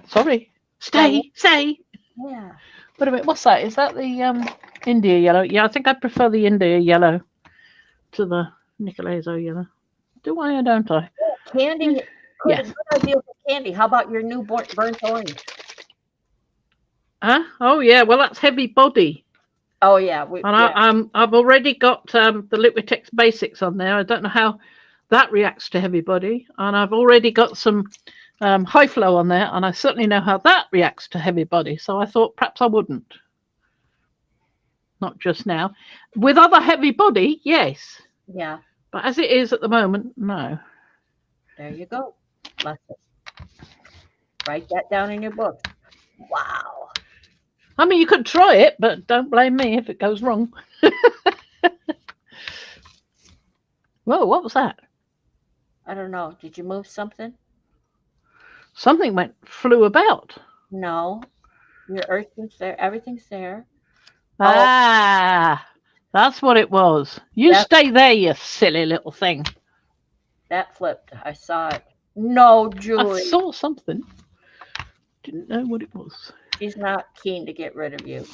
Sorry. Stay. Yeah. Wait a minute. What's that? Is that the India yellow? Yeah, I think I prefer the India yellow to the Nicolazo yellow. Do I or don't I? Candy. Yes. Good idea for candy. How about your new burnt orange? Huh? Oh yeah. Well, that's heavy body. Oh yeah. I've already got the Liquitex Basics on there. I don't know how that reacts to heavy body, and I've already got some high flow on there, and I certainly know how that reacts to heavy body. So I thought perhaps I wouldn't. Not just now. With other heavy body, yes. Yeah. But as it is at the moment, no. There you go. Write that down in your book. Wow. I mean, you could try it, but don't blame me if it goes wrong. Whoa, what was that? I don't know. Did you move something? Something flew about. No. Your earthing's there. Everything's there. Ah, that's what it was. You stay there, you silly little thing. That flipped. I saw it. No, Julie. I saw something. Didn't know what it was. She's not keen to get rid of you.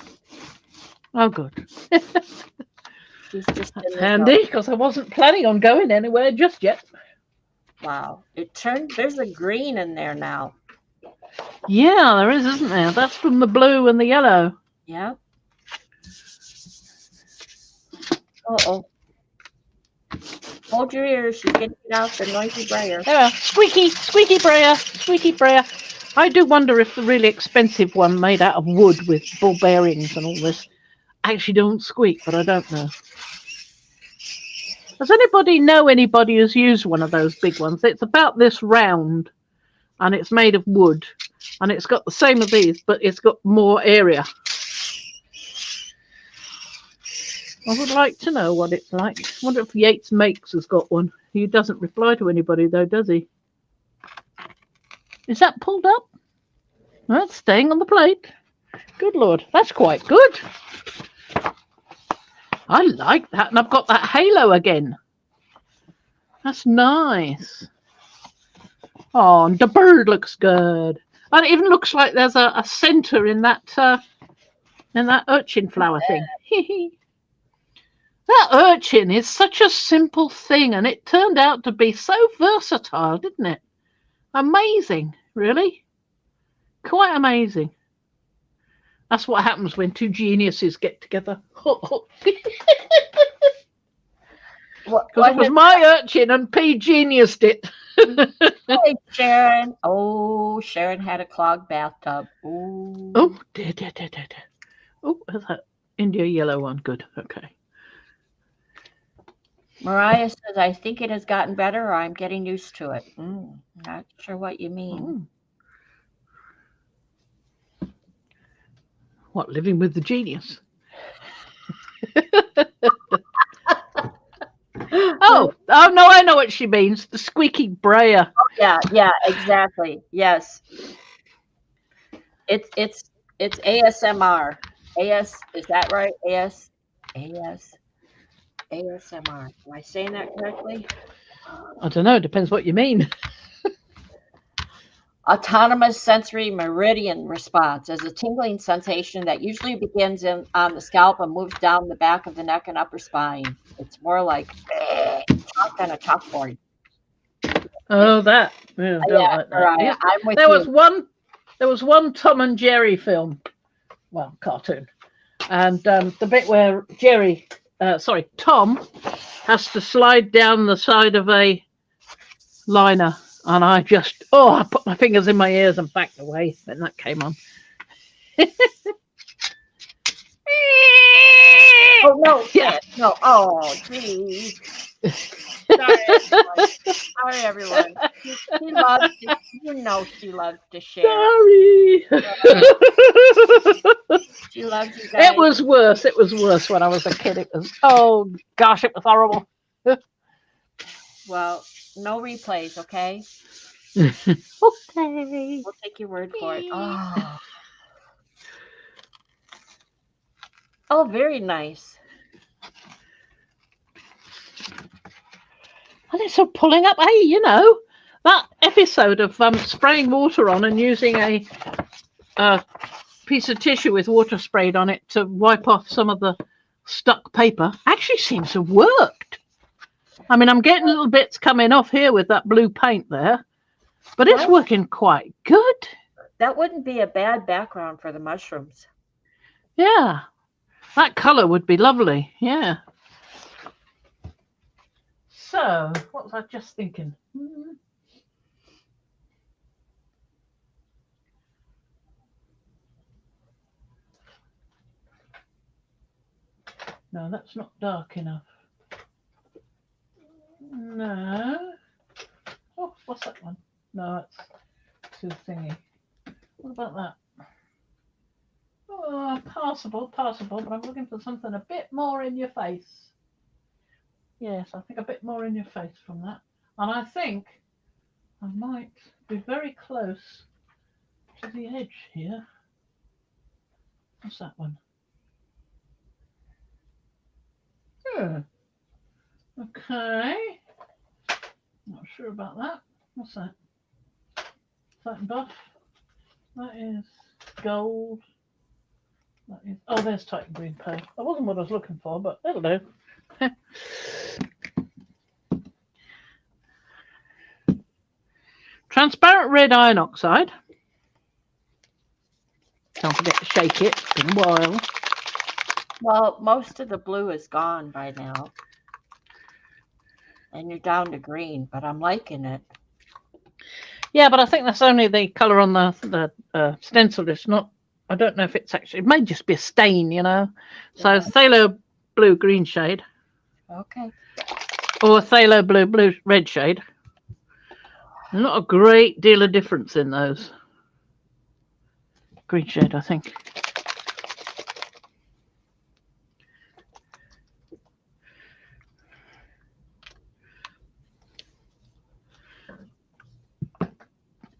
Oh, good. She's just That's in the handy zone. because I wasn't planning on going anywhere just yet. Wow. It turned, there's a green in there now. Yeah, there is, isn't there? That's from the blue and the yellow. Yeah. Uh-oh. Hold your ears. She's getting out the noisy brayer. There we are. Squeaky, squeaky brayer, squeaky brayer. I do wonder if the really expensive one made out of wood with ball bearings and all this actually don't squeak, but I don't know. Does anybody know anybody who's used one of those big ones? It's about this round and it's made of wood and it's got the same as these, but it's got more area. I would like to know what it's like. I wonder if Yates Makes has got one. He doesn't reply to anybody though, does he? Is that pulled up? That's staying on the plate. Good Lord, that's quite good. I like that, and I've got that halo again. That's nice. Oh, and the bird looks good. And it even looks like there's a centre in that urchin flower thing. That urchin is such a simple thing, and it turned out to be so versatile, didn't it? Amazing, really. Quite amazing. That's what happens when two geniuses get together. Because it was my urchin and P geniused it. Hey, Sharon. Oh, Sharon had a clogged bathtub. Ooh. Oh, dear. Oh, there's that India yellow one. Good. Okay. Mariah says, I think it has gotten better or I'm getting used to it. Not sure what you mean. What, living with the genius? Oh, no, I know what she means. The squeaky brayer. Oh, yeah, exactly. Yes. It's ASMR. Is that right? ASMR. Am I saying that correctly? I don't know. Depends what you mean. Autonomous sensory meridian response is a tingling sensation that usually begins on the scalp and moves down the back of the neck and upper spine. It's more like chalk on a chalkboard. Oh, that. Yeah, don't like that. Mariah, Yeah. I'm with There you. was one Tom and Jerry film, well, cartoon, and the bit where Tom has to slide down the side of a liner, and I put my fingers in my ears and backed away when that came on. Oh no! Yeah. No! Oh, geez. Sorry, everyone. She loves to, she loves to share. Sorry. She loves you guys. It was worse when I was a kid. It was, oh gosh, it was horrible. Well, no replays, okay? Okay. We'll take your word for it. Oh, very nice. And it's all pulling up. Hey, that episode of spraying water on and using a piece of tissue with water sprayed on it to wipe off some of the stuck paper actually seems to have worked. I mean, I'm getting little bits coming off here with that blue paint there, but it's working quite good. That wouldn't be a bad background for the mushrooms. Yeah, that colour would be lovely. Yeah. So, what was I just thinking? No, that's not dark enough. No. Oh, what's that one? No, that's too thingy. What about that? Oh, passable, but I'm looking for something a bit more in your face. Yes, I think a bit more in your face from that. And I think I might be very close to the edge here. What's that one? Okay. Not sure about that. What's that? Satin buff. That is gold. That is. Oh, there's Titan green pearl. That wasn't what I was looking for, but that'll do. Transparent red iron oxide. Don't forget to shake it. It's been a while. Well, most of the blue is gone by now. And you're down to green, but I'm liking it. Yeah, but I think that's only the colour on the stencil. It's not. I don't know if it's actually. It may just be a stain, you know. So Yeah. phthalo blue green shade, Okay. or phthalo blue red shade. Not a great deal of difference in those. Green shade, I think.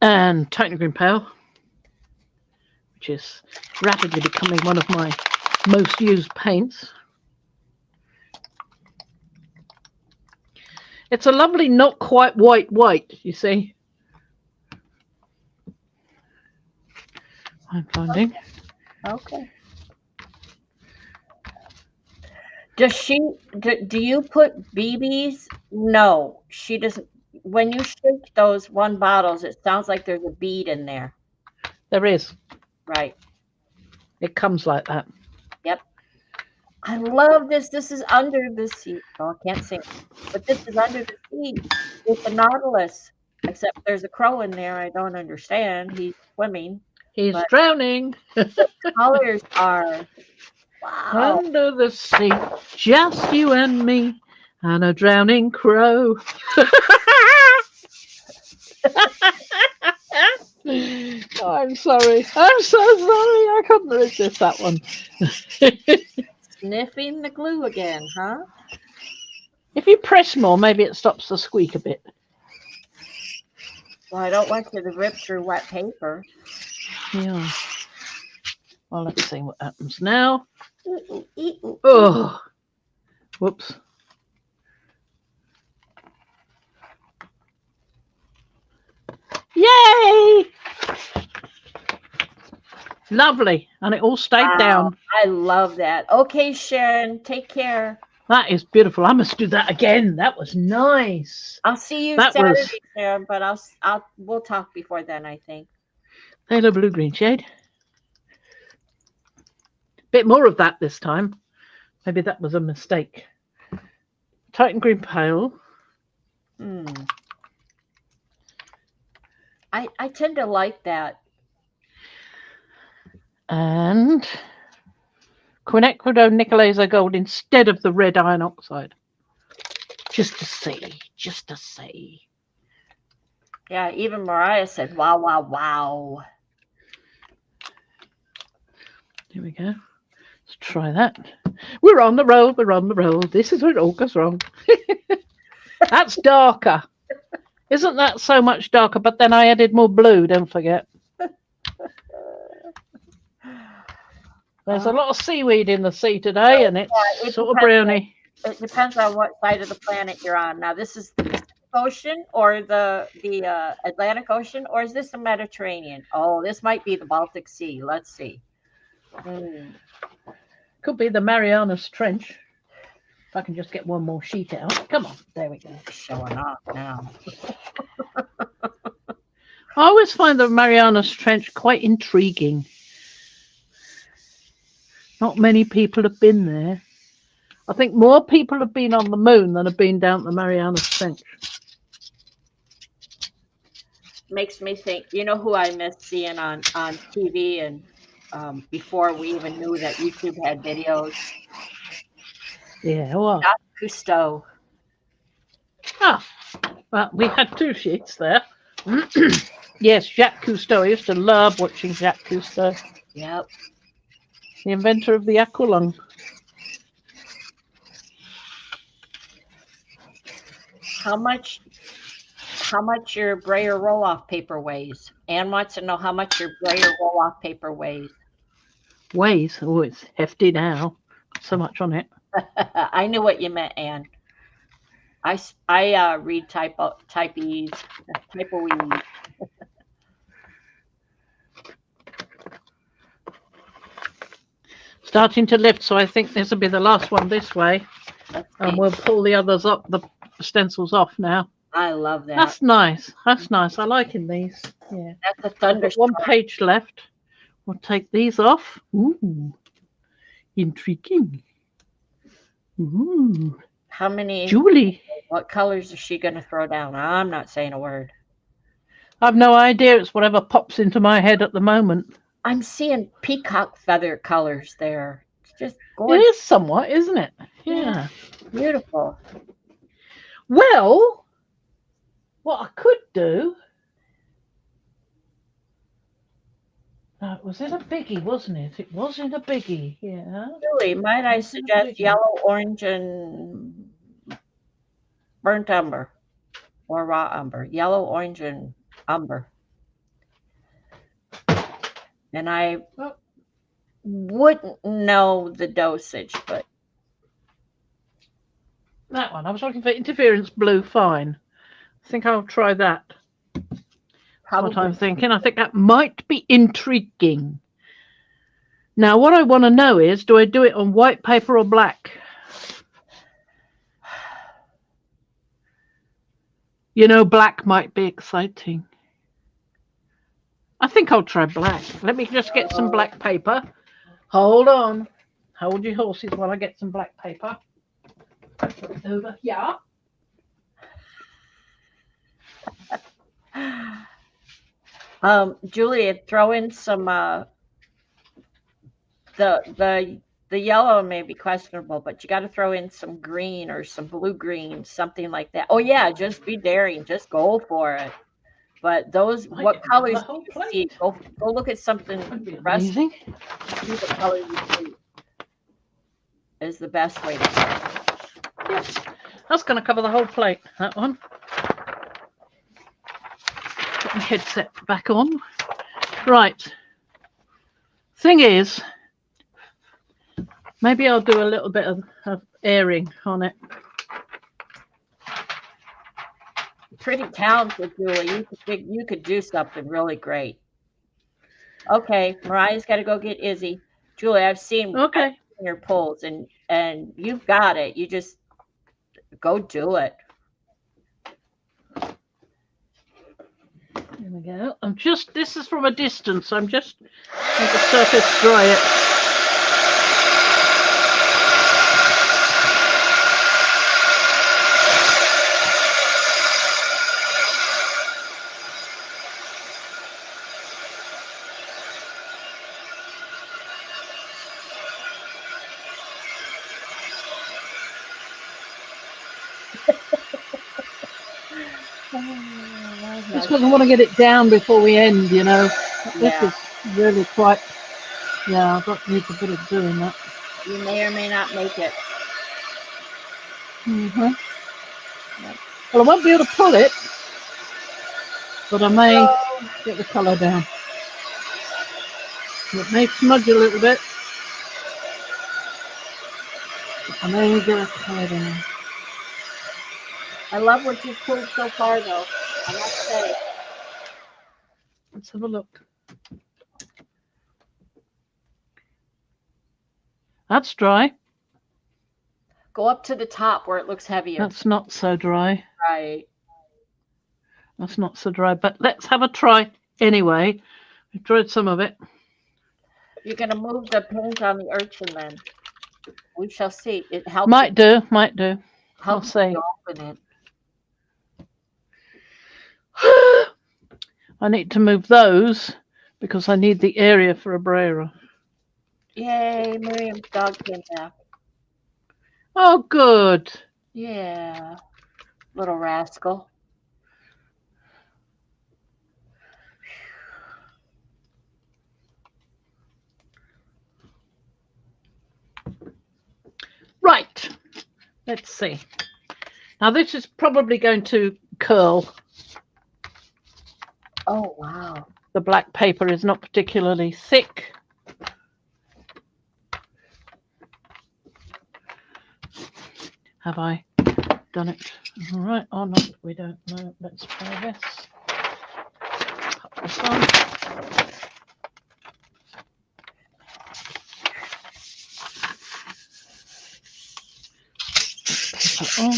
And Titan Green Pale, which is rapidly becoming one of my most used paints. It's a lovely, not quite white, you see. I'm finding. Okay. Do you put BBs? No, she doesn't. When you shake those one bottles, it sounds like there's a bead in there. There is. Right. It comes like that. Yep. I love this. This is under the sea. Oh, I can't sing, but this is under the sea with the Nautilus. Except there's a crow in there. I don't understand. He's swimming. He's But drowning. colors are wow. Under the sea, just you and me and a drowning crow. Oh, I'm sorry. I'm so sorry. I couldn't resist that one. Sniffing the glue again, huh? If you press more, maybe it stops the squeak a bit. Well, I don't want you to rip through wet paper. Yeah. Well, let's see what happens now. Ooh, ooh, ooh. Oh, whoops. Yay! Lovely. And it all stayed Wow, down. I love that. Okay, Sharon, take care. That is beautiful. I must do that again. That was nice. I'll see you That Saturday, was Sharon, but we'll talk before then, I think. phthalo blue green shade. Bit more of that this time. Maybe that was a mistake. Titan green pale. I tend to like that. And quinacridone nickel gold instead of the red iron oxide. Just to see. Just to see. Yeah, even Mariah said, wow, wow, wow. Here we go. Let's try that. We're on the road. We're on the road. This is where it all goes wrong. That's darker. Isn't that so much darker? But then I added more blue, don't forget. There's a lot of seaweed in the sea today, and it's sort of browny. It depends on what side of the planet you're on. Now, this is the Pacific Ocean or the Atlantic Ocean, or is this the Mediterranean? Oh, this might be the Baltic Sea. Let's see. Could be the Marianas Trench. If I can just get one more sheet out. Come on. There we go. Showing off now. I always find the Marianas Trench quite intriguing. Not many people have been there. I think more people have been on the moon than have been down the Marianas Trench. Makes me think, you know who I miss seeing on TV and before we even knew that YouTube had videos? Yeah, well. Jacques Cousteau. Ah, well, we had two sheets there. Yes, Jacques Cousteau. I used to love watching Jacques Cousteau. Yep. The inventor of the aqualung. How much your Braille roll-off paper weighs? Anne wants to know how much your Braille roll-off paper weighs. Weighs? Oh, it's hefty now. Not so much on it. I knew what you meant, Anne. I read type-ease. Starting to lift, so I think this will be the last one this way. And we'll pull the others up, the stencils off now. I love that. That's nice. That's nice. I like in these. Yeah. That's a I've got thunderstorm. one page left. We'll take these off. Ooh. Intriguing. Ooh. How many? Julie. What colors is she going to throw down? I'm not saying a word. I've no idea. It's whatever pops into my head at the moment. I'm seeing peacock feather colors there. It's just It gorgeous. is somewhat, isn't it? Yeah. Beautiful. Well, what I could do. Was it a biggie, wasn't it? It was in a biggie, yeah. Julie, might I suggest yellow, orange, and burnt umber or raw umber? Yellow, orange, and umber. And I wouldn't know the dosage, but that one. I was looking for interference blue. Fine. I think I'll try that. That's what I'm thinking. I think that might be intriguing. Now, what I want to know is, do I do it on white paper or black? You know, black might be exciting. I think I'll try black. Let me just get some black paper. Hold on. Hold your horses while I get some black paper. Over here. Julia, throw in some the yellow may be questionable, but you got to throw in some green or some blue green, something like that. Oh yeah, just be daring, just go for it. But those, what colors do you see? Go look at something. Amazing. See the color you see is the best way to do it. Yes, that's going to cover the whole plate. That one. Put my headset back on. Right. Thing is, maybe I'll do a little bit of airing on it. Pretty talented, Julie. You could do something really great. Okay, Mariah's got to go get Izzy. Julie, I've seen your pulls, and you've got it. You just go do it. There we go. This is from a distance. I'm just let the surface dry it. Just because I want to get it down before we end, you know. This is really quite. Yeah, I've got need a bit of doing that. You may or may not make it. Well, I won't be able to pull it, but I may get the colour down. It may smudge a little bit. I may get the colour down. I love what you've pulled so far, though. I must say. Let's have a look. That's dry. Go up to the top where it looks heavier. That's not so dry. Right. That's not so dry, but let's have a try anyway. I've tried some of it. You're going to move the pins on the urchin then. We shall see. It helps. Might do. I'll Helps see. open it. I need to move those because I need the area for a brayer. Yay, Miriam's dog came back. Oh, good. Yeah, little rascal. Right. Let's see. Now, this is probably going to curl. Oh, wow. The black paper is not particularly thick. Have I done it all right or not? We don't know. Let's try this. Pop this on. it on.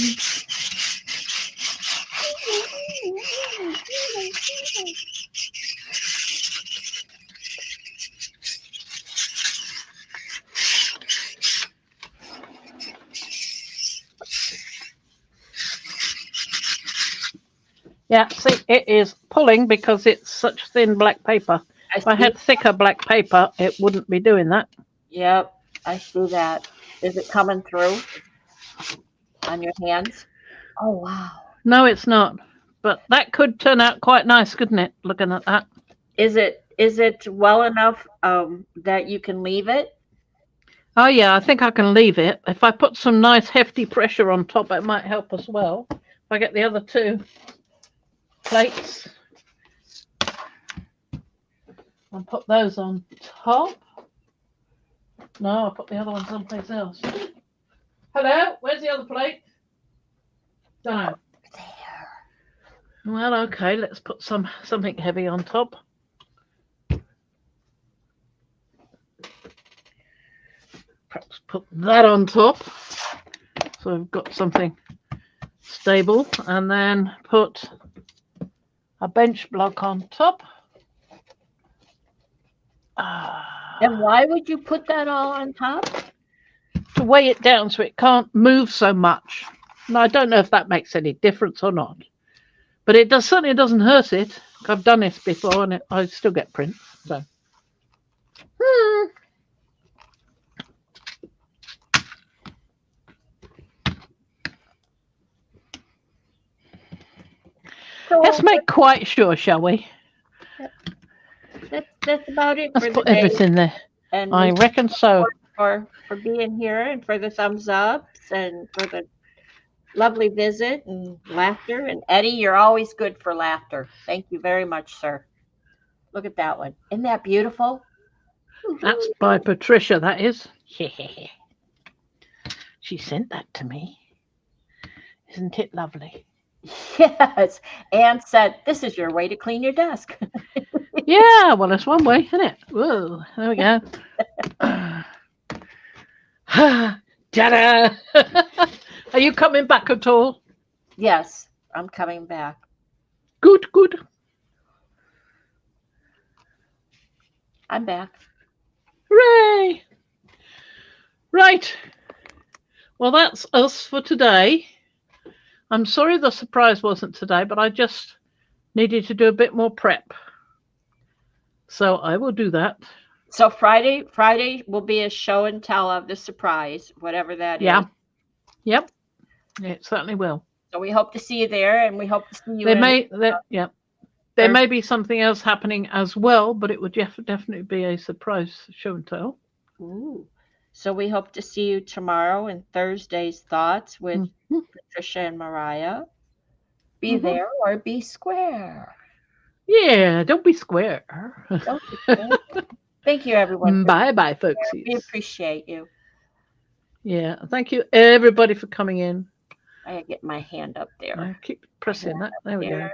Yeah, see, it is pulling because it's such thin black paper. If I had thicker black paper, it wouldn't be doing that. Yep, I see that. Is it coming through on your hands? Oh, wow. No, it's not. But that could turn out quite nice, couldn't it? Looking at that. Is it well enough that you can leave it? Oh, yeah, I think I can leave it. If I put some nice hefty pressure on top, it might help as well. If I get the other two plates and put those on top. No, I'll put the other one someplace else. Hello? Where's the other plate? Don't know. There. Well, okay, let's put something heavy on top. Perhaps put that on top. So we've got something stable, and then put a bench block on top. And why would you put that all on top? To weigh it down so it can't move so much. Now, I don't know if that makes any difference or not, but it certainly doesn't hurt it. I've done this before, and I still get prints. So. Let's make quite sure, shall we? That's about it. Let's for put the day. everything there. And I reckon so. For being here and for the thumbs ups and for the lovely visit and laughter. And Eddie, you're always good for laughter. Thank you very much, sir. Look at that one. Isn't that beautiful? That's by Patricia, that is. She sent that to me. Isn't it lovely? Yes. Anne said, this is your way to clean your desk. Yeah, well, it's one way, isn't it? Whoa, there we go. Ta-da! Are you coming back at all? Yes, I'm coming back. Good, good. I'm back. Hooray! Right. Well, that's us for today. I'm sorry the surprise wasn't today, but I just needed to do a bit more prep. So I will do that. So Friday will be a show and tell of the surprise, whatever that is. Yep. It certainly will. So we hope to see you there, and we hope to see you. There may be something else happening as well, but it would definitely be a surprise show and tell. Ooh. So we hope to see you tomorrow in Thursday's Thoughts with Patricia and Mariah. Be there or be square. Yeah, don't be square. Don't be square. Thank you, everyone. Bye-bye, folks. We appreciate you. Yeah, thank you, everybody, for coming in. I get my hand up there. I keep pressing that. There we go.